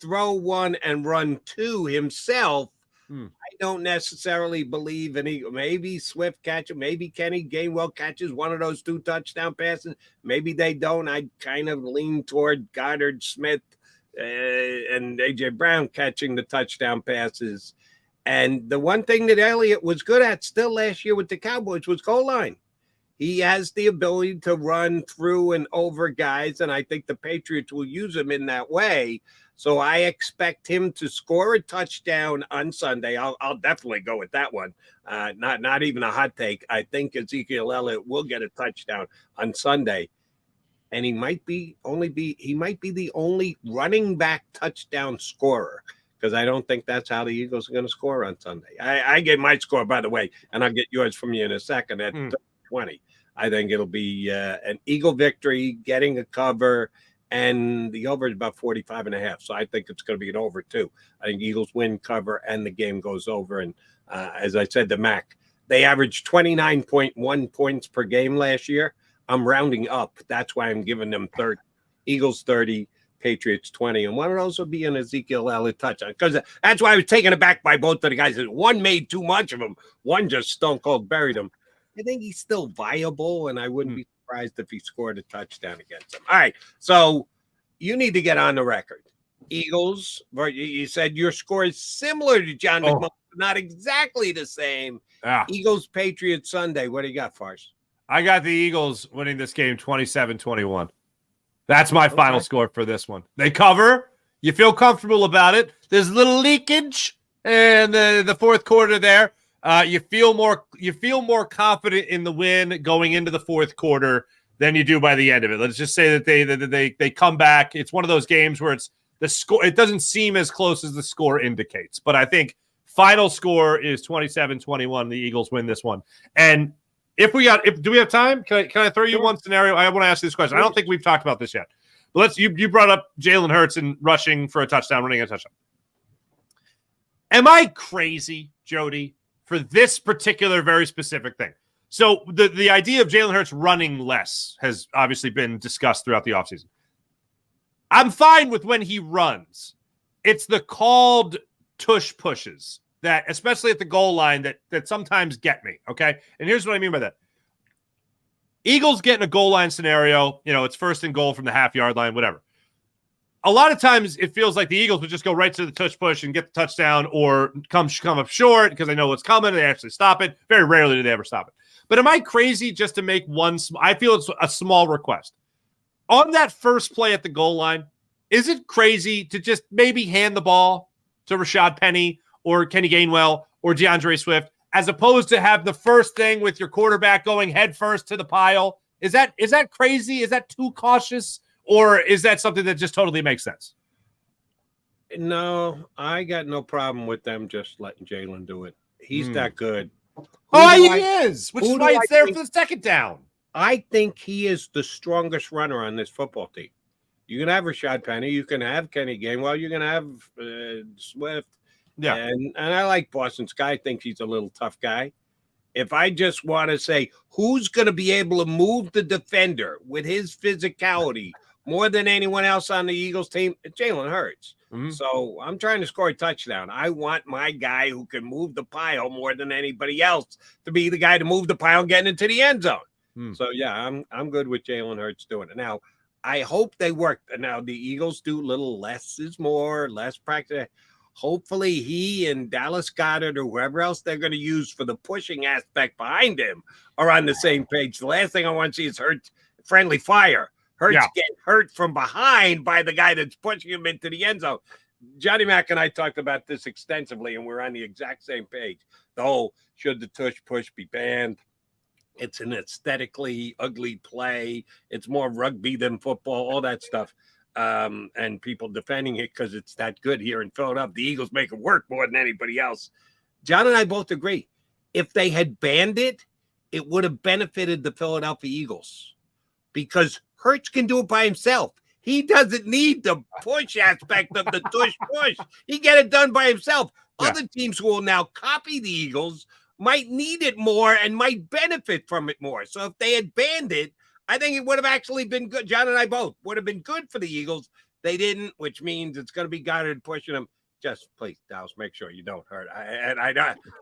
throw 1 and run 2 himself. I don't necessarily believe maybe Swift catches, maybe Kenny Gainwell catches one of those 2 touchdown passes. Maybe they don't. I'd kind of lean toward Goddard, Smith, and A.J. Brown catching the touchdown passes. And the one thing that Elliott was good at still last year with the Cowboys was goal line. He has the ability to run through and over guys, and I think the Patriots will use him in that way. So I expect him to score a touchdown on Sunday. I'll definitely go with that one. Not even a hot take. I think Ezekiel Elliott will get a touchdown on Sunday, and he might be the only running back touchdown scorer, because I don't think that's how the Eagles are going to score on Sunday. I get my score, by the way, and I'll get yours from you in a second at 20. I think it'll be an Eagle victory, getting a cover, and the over is about 45.5. So I think it's going to be an over too. I think Eagles win, cover, and the game goes over. And as I said to Mac, they averaged 29.1 points per game last year. I'm rounding up. That's why I'm giving them 30. Eagles 30, Patriots 20. And one of those will be an Ezekiel Elliott touchdown, because that's why I was taken aback by both of the guys. One made too much of him. One just stone cold buried him. I think he's still viable, and I wouldn't be surprised if he scored a touchdown against them. All right, so you need to get on the record. Eagles, you said your score is similar to John McMullen, not exactly the same. Eagles, Patriots, Sunday. What do you got, Fars? I got the Eagles winning this game 27-21. That's my final score for this one. They cover. You feel comfortable about it. There's a little leakage in the fourth quarter there. You feel more confident in the win going into the fourth quarter than you do by the end of it. Let's just say that they come back. It's one of those games where it's the score. It doesn't seem as close as the score indicates, but I think final score is 27-21. The Eagles win this one. And do we have time? Can I throw you one scenario? I want to ask you this question. I don't think we've talked about this yet. But you brought up Jalen Hurts and rushing for a touchdown, running a touchdown. Am I crazy, Jody, for this particular very specific thing? So the idea of Jalen Hurts running less has obviously been discussed throughout the offseason. I'm fine with when he runs. It's the called tush pushes that, especially at the goal line, that sometimes get me, okay? And here's what I mean by that. Eagles get in a goal line scenario, it's first and goal from the half-yard line, whatever. A lot of times it feels like the Eagles would just go right to the tush push and get the touchdown, or come up short because they know what's coming and they actually stop it. Very rarely do they ever stop it. But am I crazy just to make one? I feel it's a small request. On that first play at the goal line, is it crazy to just maybe hand the ball to Rashad Penny or Kenny Gainwell or DeAndre Swift, as opposed to have the first thing with your quarterback going head first to the pile? Is that crazy? Is that too cautious? Or is that something that just totally makes sense? No, I got no problem with them just letting Jalen do it. He's that good. He is, which is why it's there for the second down. I think he is the strongest runner on this football team. You can have Rashad Penny. You can have Kenny Gainwell. You can have Swift. Yeah. And I like Boston Scott. I think he's a little tough guy. If I just want to say who's going to be able to move the defender with his physicality more than anyone else on the Eagles team, it's Jalen Hurts. Mm-hmm. So I'm trying to score a touchdown. I want my guy who can move the pile more than anybody else to be the guy to move the pile getting into the end zone. So, yeah, I'm good with Jalen Hurts doing it. Now, I hope they work. Now, the Eagles do little less is more, less practice. Hopefully he and Dallas Goedert or whoever else they're going to use for the pushing aspect behind him are on the same page. The last thing I want to see is Hurts friendly fire. Hurts get hurt from behind by the guy that's pushing him into the end zone. Johnny Mac and I talked about this extensively, and we're on the exact same page. The whole, should the tush push be banned? It's an aesthetically ugly play. It's more rugby than football, all that stuff. And people defending it because it's that good here in Philadelphia. The Eagles make it work more than anybody else. John and I both agree. If they had banned it, it would have benefited the Philadelphia Eagles because Hurts can do it by himself. He doesn't need the push aspect of the tush push. He get it done by himself. Other teams who will now copy the Eagles might need it more and might benefit from it more. So if they had banned it, I think it would have actually been good. John and I both would have been good for the Eagles. They didn't, which means it's going to be Goddard pushing them. Just please, Dallas, make sure you don't hurt.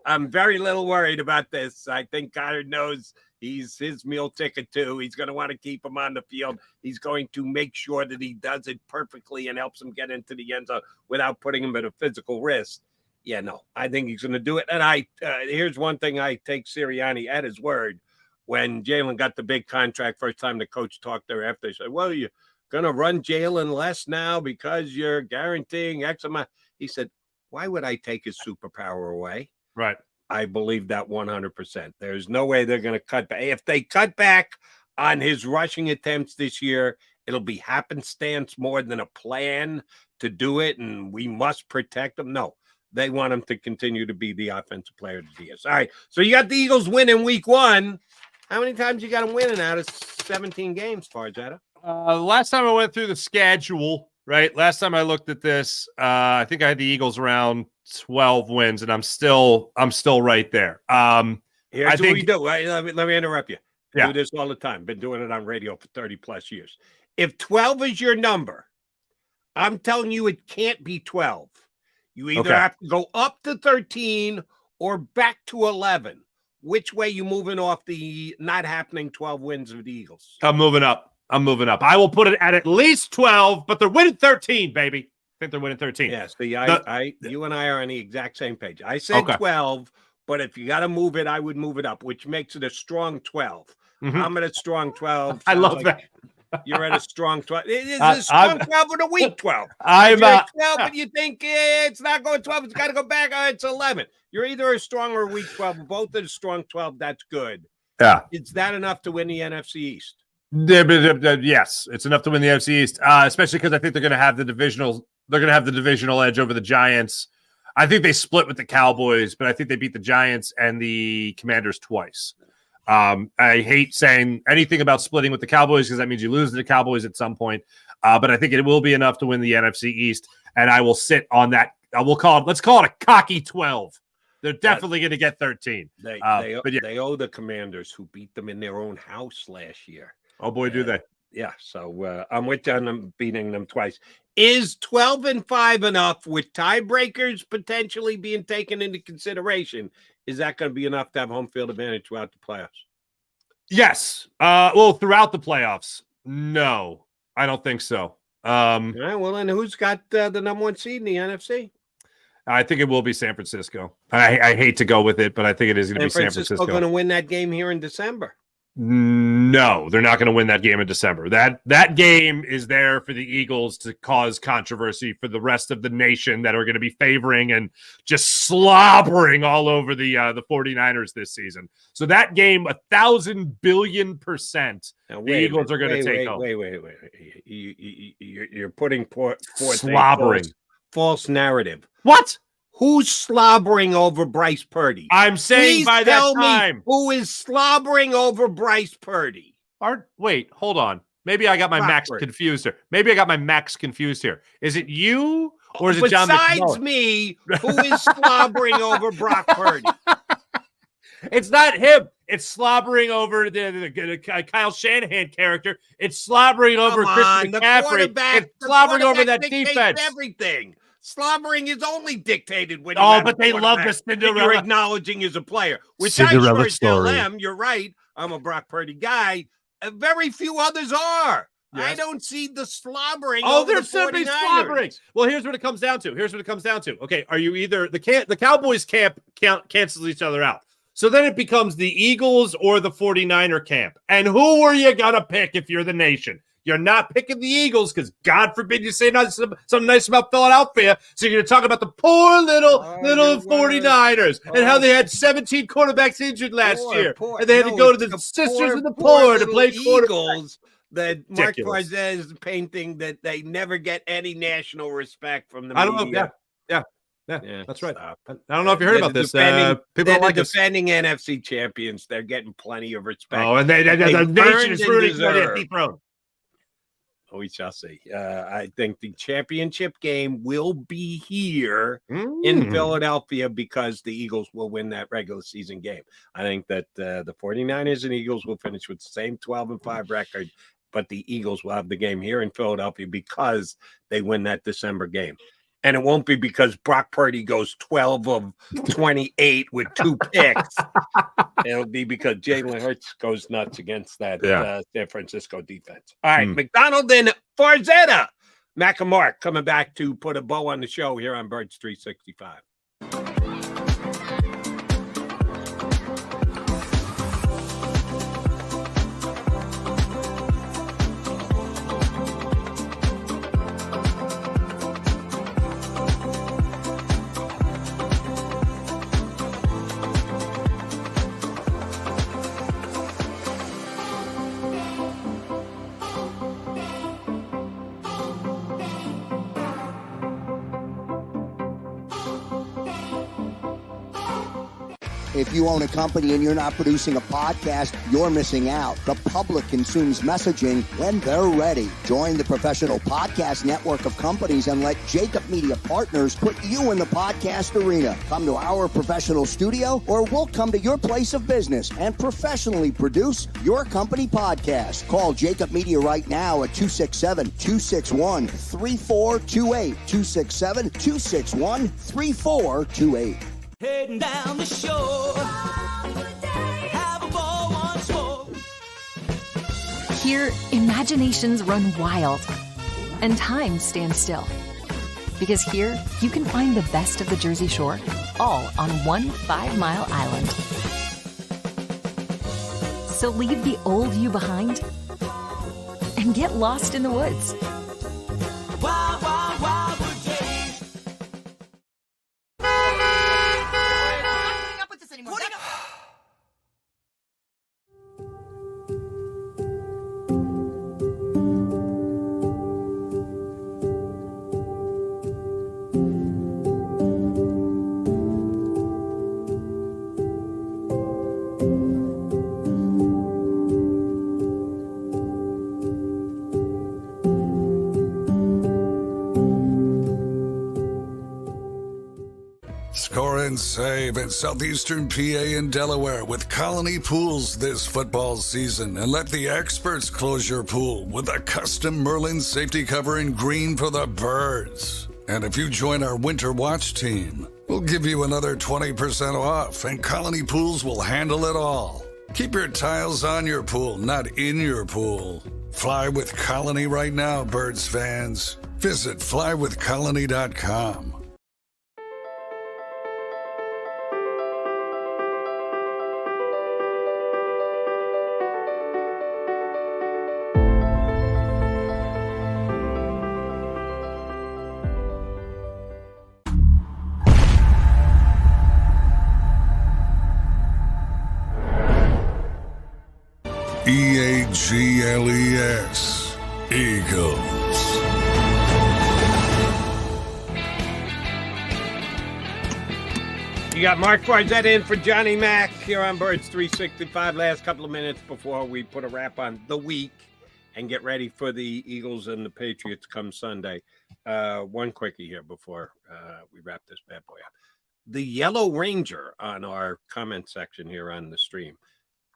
I'm very little worried about this. I think Goddard knows he's his meal ticket too. He's going to want to keep him on the field. He's going to make sure that he does it perfectly and helps him get into the end zone without putting him at a physical risk. Yeah, no, I think he's going to do it. And here's one thing I take Sirianni at his word. When Jalen got the big contract, first time the coach talked there after, he said, well, you're going to run Jalen less now because you're guaranteeing X amount. He said, why would I take his superpower away? Right. I believe that 100%. There's no way they're going to cut back. If they cut back on his rushing attempts this year, it'll be happenstance more than a plan to do it, and we must protect him. No, they want him to continue to be the offensive player that he is. All right, so you got the Eagles winning week 1. How many times you got them winning out of 17 games, Farzetta? Last time I went through the schedule, right? Last time I looked at this, I think I had the Eagles around 12 wins, and I'm still right there. Here's what we do. Let me interrupt you. Yeah. Do this all the time. Been doing it on radio for 30 plus years. If 12 is your number, I'm telling you it can't be 12. You either have to go up to 13 or back to 11. Which way you moving off the not happening 12 wins of the Eagles? I'm moving up. I will put it at least 12, but they're winning 13, baby. I think they're winning 13. Yeah, see, you and I are on the exact same page. I said 12, but if you got to move it, I would move it up, which makes it a strong 12. I'm at a strong 12. I love that. You're at a strong 12. It is a strong 12 and a weak 12. I'm at 12, but you think it's not going 12. It's got to go back. It's 11. You're either a strong or a weak 12. Both are a strong 12. That's good. Yeah. Is that enough to win the NFC East? Yes, it's enough to win the NFC East, especially because I think they're going to have the divisional. They're going to have the divisional edge over the Giants. I think they split with the Cowboys, but I think they beat the Giants and the Commanders twice. I hate saying anything about splitting with the Cowboys because that means you lose to the Cowboys at some point. But I think it will be enough to win the NFC East, and I will sit on that. Let's call it a cocky 12. They're definitely going to get 13. They owe the Commanders, who beat them in their own house last year. Oh boy, do they! Yeah, so I'm with you on them beating them twice. Is 12-5 enough with tiebreakers potentially being taken into consideration? Is that going to be enough to have home field advantage throughout the playoffs? Yes. Well, throughout the playoffs, no, I don't think so. All right, well, then who's got the number 1 seed in the NFC? I think it will be San Francisco. I hate to go with it, but I think it is going to be San Francisco. Going to win that game here in December. No, they're not going to win that game in December. That game is there for the Eagles to cause controversy for the rest of the nation that are going to be favoring and just slobbering all over the 49ers this season. So that game, 1,000 billion%, the Eagles are going to take home. Wait. You're putting forth slobbering. False narrative. What? Who's slobbering over Bryce Purdy? I'm saying by that time. Who is slobbering over Bryce Purdy? Wait, hold on. Maybe I got my Max confused here. Is it you or is it John McMullen? Besides me, who is slobbering over Brock Purdy? It's not him. It's slobbering over the Kyle Shanahan character. It's slobbering over Christian McCaffrey. It's slobbering over that defense. Everything. Slobbering is only dictated when but they love the Cinderella. You're acknowledging as a player, which Cinderella I sure story. still am. You're right. I'm a Brock Purdy guy. Very few others are. Yes. I don't see the slobbering. They're simply slobbering. Well, here's what it comes down to. Okay, are you either the Cowboys camp cancels each other out? So then it becomes the Eagles or the 49er camp. And who are you going to pick if you're the nation? You're not picking the Eagles because God forbid you say something nice about Philadelphia. So you're going to talk about the poor little 49ers and how they had 17 quarterbacks injured last year. And they had to go to the Sisters of the Poor to play quarterbacks. That Mark Krause is painting that they never get any national respect from the media. I don't know. Yeah, that's right. I don't know if you heard about this. People don't like defending NFC champions. They're getting plenty of respect. Oh, and the nation is rooting for their dethrone. We shall see. I think the championship game will be here in Philadelphia because the Eagles will win that regular season game. I think that the 49ers and Eagles will finish with the same 12-5 record, but the Eagles will have the game here in Philadelphia because they win that December game. And it won't be because Brock Purdy goes 12 of 28 with 2 picks. It'll be because Jalen Hurts goes nuts against that San Francisco defense. All right, McDonald and Farzetta. Mac and Mark coming back to put a bow on the show here on Birds 365. If you own a company and you're not producing a podcast, you're missing out. The public consumes messaging when they're ready. Join the professional podcast network of companies and let JAKIB Media Partners put you in the podcast arena. Come to our professional studio, or we'll come to your place of business and professionally produce your company podcast. Call JAKIB Media right now at 267-261-3428. 267-261-3428. Heading down the shore. Have a ball once more. Here, imaginations run wild and time stands still. Because here, you can find the best of the Jersey Shore, all on one 5-mile island. So leave the old you behind and get lost in the woods. Wild, wild, wild wood days. Score and save in southeastern PA and Delaware with Colony Pools this football season, and let the experts close your pool with a custom Merlin safety cover in green for the birds. And if you join our Winter Watch team, we'll give you another 20% off, and Colony Pools will handle it all. Keep your tiles on your pool, not in your pool. Fly with Colony right now, Birds fans. Visit flywithcolony.com. EAGLES, Eagles. You got Mark Farzetta in for Johnny Mac here on Birds 365. Last couple of minutes before we put a wrap on the week and get ready for the Eagles and the Patriots come Sunday. One quickie here before we wrap this bad boy up. The Yellow Ranger on our comment section here on the stream.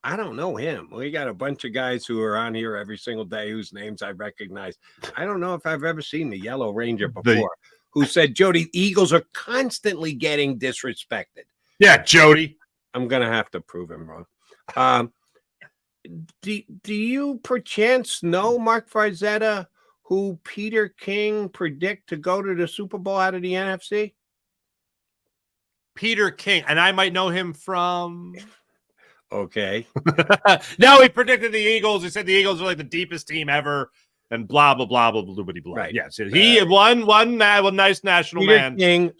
I don't know him. We got a bunch of guys who are on here every single day whose names I recognize. I don't know if I've ever seen the Yellow Ranger before, who said, Jody, Eagles are constantly getting disrespected. Yeah, Jody. I'm going to have to prove him wrong. Do you perchance know, Mark Farzetta, who Peter King predict to go to the Super Bowl out of the NFC? Peter King. And I might know him from... Okay. No, he predicted the Eagles. He said the Eagles are like the deepest team ever, and blah blah blah blah blah blah. Right. Yes, he one nice national Peter man. King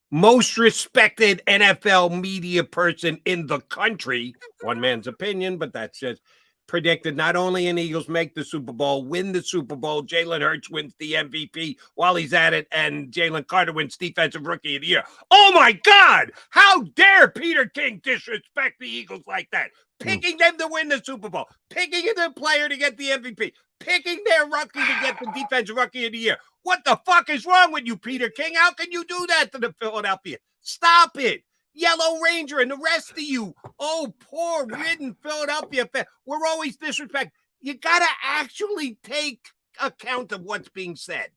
/ most respected NFL media person in the country. One man's opinion, but that's just predicted not only an Eagles make the Super Bowl, win the Super Bowl, Jalen Hurts wins the MVP while he's at it, and Jalen Carter wins Defensive Rookie of the Year. Oh, my God! How dare Peter King disrespect the Eagles like that? Picking them to win the Super Bowl, picking their player to get the MVP, picking their rookie to get the Defensive Rookie of the Year. What the fuck is wrong with you, Peter King? How can you do that to the Philadelphia? Stop it. Yellow Ranger and the rest of you, oh, poor ridden Philadelphia fan. We're always disrespected. You got to actually take account of what's being said.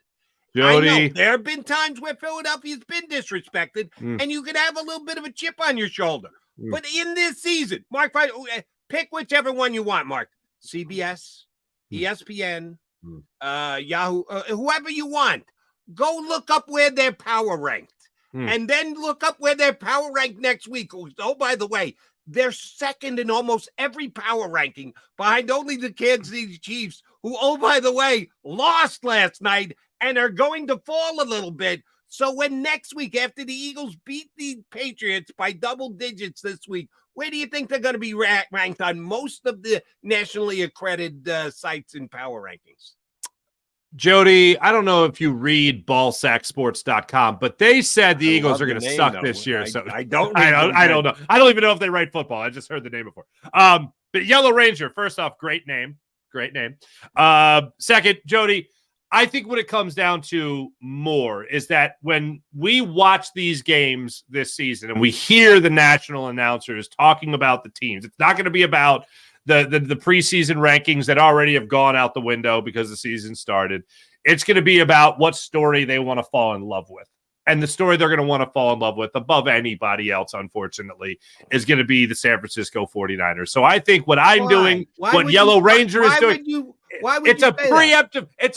Jody. I know there have been times where Philadelphia's been disrespected, and you can have a little bit of a chip on your shoulder. But in this season, Mark, pick whichever one you want, Mark. CBS, ESPN, Yahoo, whoever you want. Go look up where they're power ranked. And then look up where they're power ranked next week. Oh, by the way, they're second in almost every power ranking behind only the Kansas City Chiefs, who, oh, by the way, lost last night and are going to fall a little bit. So when next week, after the Eagles beat the Patriots by double digits this week, where do you think they're going to be ranked on most of the nationally accredited sites and power rankings? Jody, I don't know if you read ballsacksports.com, but they said the Eagles are going to suck this year. I don't know. I don't even know if they write football. I just heard the name before. But Yellow Ranger, first off, great name. Second, Jody, I think what it comes down to more is that when we watch these games this season and we hear the national announcers talking about the teams, it's not going to be about the preseason rankings that already have gone out the window because the season started. It's going to be about what story they want to fall in love with. And the story they're going to want to fall in love with above anybody else, unfortunately, is going to be the San Francisco 49ers. So I think what I'm doing, what Yellow Ranger is doing, it's a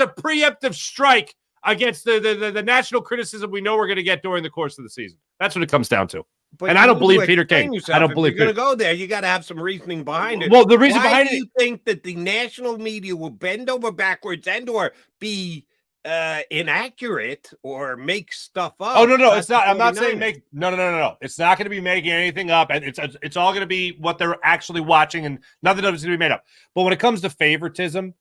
preemptive strike against the national criticism we know we're going to get during the course of the season. That's what it comes down to. But and I don't believe Peter King. I don't believe you're going to go there. You got to have some reasoning behind it. Well, the reason behind it. Why do you think that the national media will bend over backwards and or be inaccurate or make stuff up? Oh, no, it's not. I'm not saying make. No. It's not going to be making anything up, and it's all going to be what they're actually watching, and nothing of it's going to be made up. But when it comes to favoritism,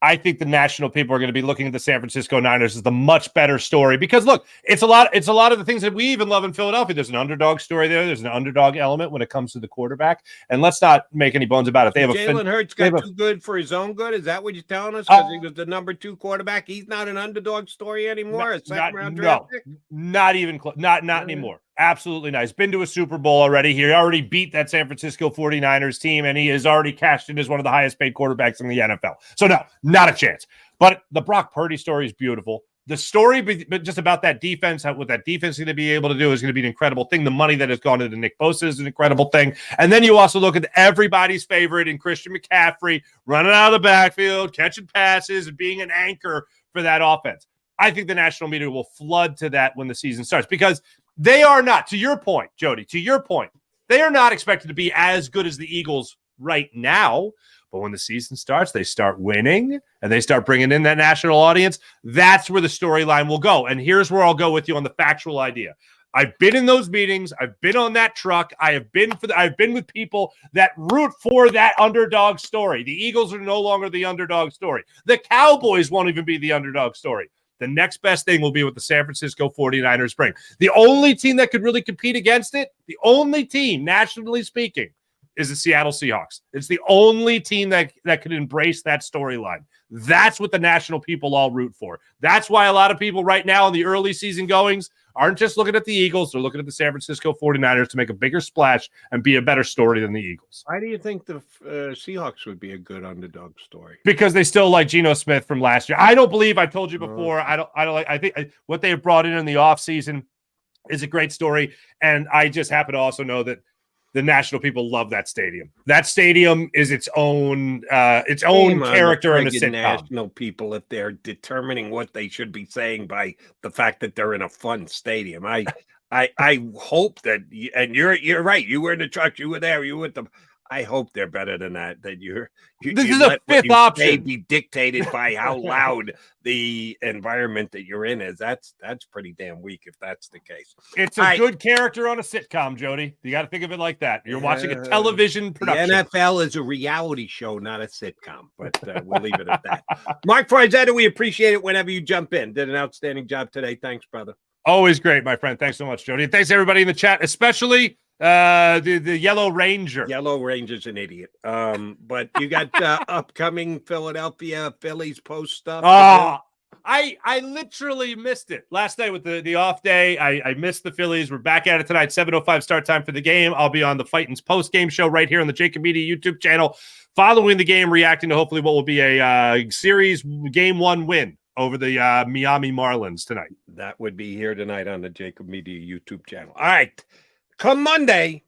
I think the national people are going to be looking at the San Francisco Niners as the much better story because look, it's a lot of the things that we even love in Philadelphia. There's an underdog story there. There's an underdog element when it comes to the quarterback, and let's not make any bones about it. They have Jalen Hurts got too good for his own good. Is that what you're telling us? Because he was the number 2 quarterback. He's not an underdog story anymore. A second-round draft pick? Not even close. Not anymore. Absolutely not. He's been to a Super Bowl already. He already beat that San Francisco 49ers team, and he has already cashed in as one of the highest paid quarterbacks in the NFL. So, no, not a chance. But the Brock Purdy story is beautiful. The story just about that defense, what that defense is going to be able to do is going to be an incredible thing. The money that has gone into Nick Bosa is an incredible thing. And then you also look at everybody's favorite in Christian McCaffrey running out of the backfield, catching passes, and being an anchor for that offense. I think the national media will flood to that when the season starts because they are not, to your point, Jody, they are not expected to be as good as the Eagles right now. But when the season starts, they start winning and they start bringing in that national audience. That's where the storyline will go. And here's where I'll go with you on the factual idea. I've been in those meetings. I've been on that truck. I've been with people that root for that underdog story. The Eagles are no longer the underdog story. The Cowboys won't even be the underdog story. The next best thing will be what the San Francisco 49ers bring. The only team that could really compete against it, the only team, nationally speaking, is the Seattle Seahawks. It's the only team that could embrace that storyline. That's what the national people all root for. That's why a lot of people right now in the early season goings aren't just looking at the Eagles. They're looking at the San Francisco 49ers to make a bigger splash and be a better story than the Eagles. Why do you think the Seahawks would be a good underdog story? Because they still like Geno Smith from last year. I don't believe, I've told you before, I think what they have brought in the offseason is a great story. And I just happen to also know that the national people love that stadium. That stadium is its own character in a sitcom. National people, if they're determining what they should be saying by the fact that they're in a fun stadium, I hope that, and you're right. You were in the truck. You were there. You were with them. I hope they're better than that. That this is a fifth option. Be dictated by how loud the environment that you're in is. That's pretty damn weak if that's the case. It's a good character on a sitcom, Jody. You got to think of it like that. You're watching a television production. The NFL is a reality show, not a sitcom. But we'll leave it at that. Mark Farzetta, we appreciate it whenever you jump in. Did an outstanding job today. Thanks, brother. Always great, my friend. Thanks so much, Jody. And thanks everybody in the chat, especially the Yellow Ranger. Yellow Ranger's an idiot. But you got upcoming Philadelphia Phillies post stuff. I literally missed it last night with the off day. I missed the Phillies. We're back at it tonight. 7:05 start time for the game. I'll be on the Fightin's post game show right here on the JAKIB Media YouTube channel, following the game, reacting to hopefully what will be a series game 1 win over the Miami Marlins tonight. That would be here tonight on the JAKIB Media YouTube channel. All right. Come Monday,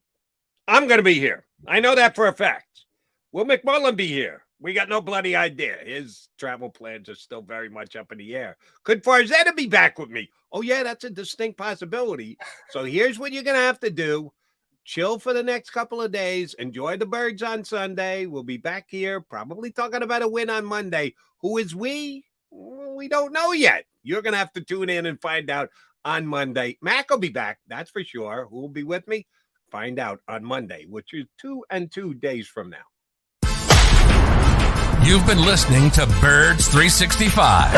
I'm going to be here. I know that for a fact. Will McMullen be here? We got no bloody idea. His travel plans are still very much up in the air. Could Farzetta be back with me? Oh, yeah, that's a distinct possibility. So here's what you're going to have to do. Chill for the next couple of days. Enjoy the birds on Sunday. We'll be back here probably talking about a win on Monday. Who is we? We don't know yet. You're going to have to tune in and find out on Monday. Mac will be back, that's for sure. Who will be with me? Find out on Monday, which is 2 days from now. You've been listening to Birds 365,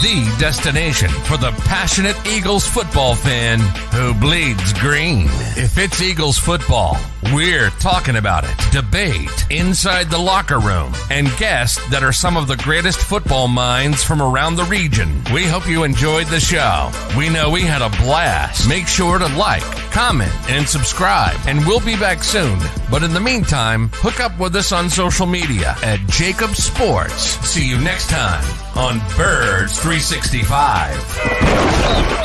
the destination for the passionate Eagles football fan who bleeds green. If it's Eagles football, we're talking about it. Debate inside the locker room and guests that are some of the greatest football minds from around the region. We hope you enjoyed the show. We know we had a blast. Make sure to like, comment, and subscribe, and we'll be back soon. But in the meantime, hook up with us on social media at JAKIB Sports. See you next time on Birds 365.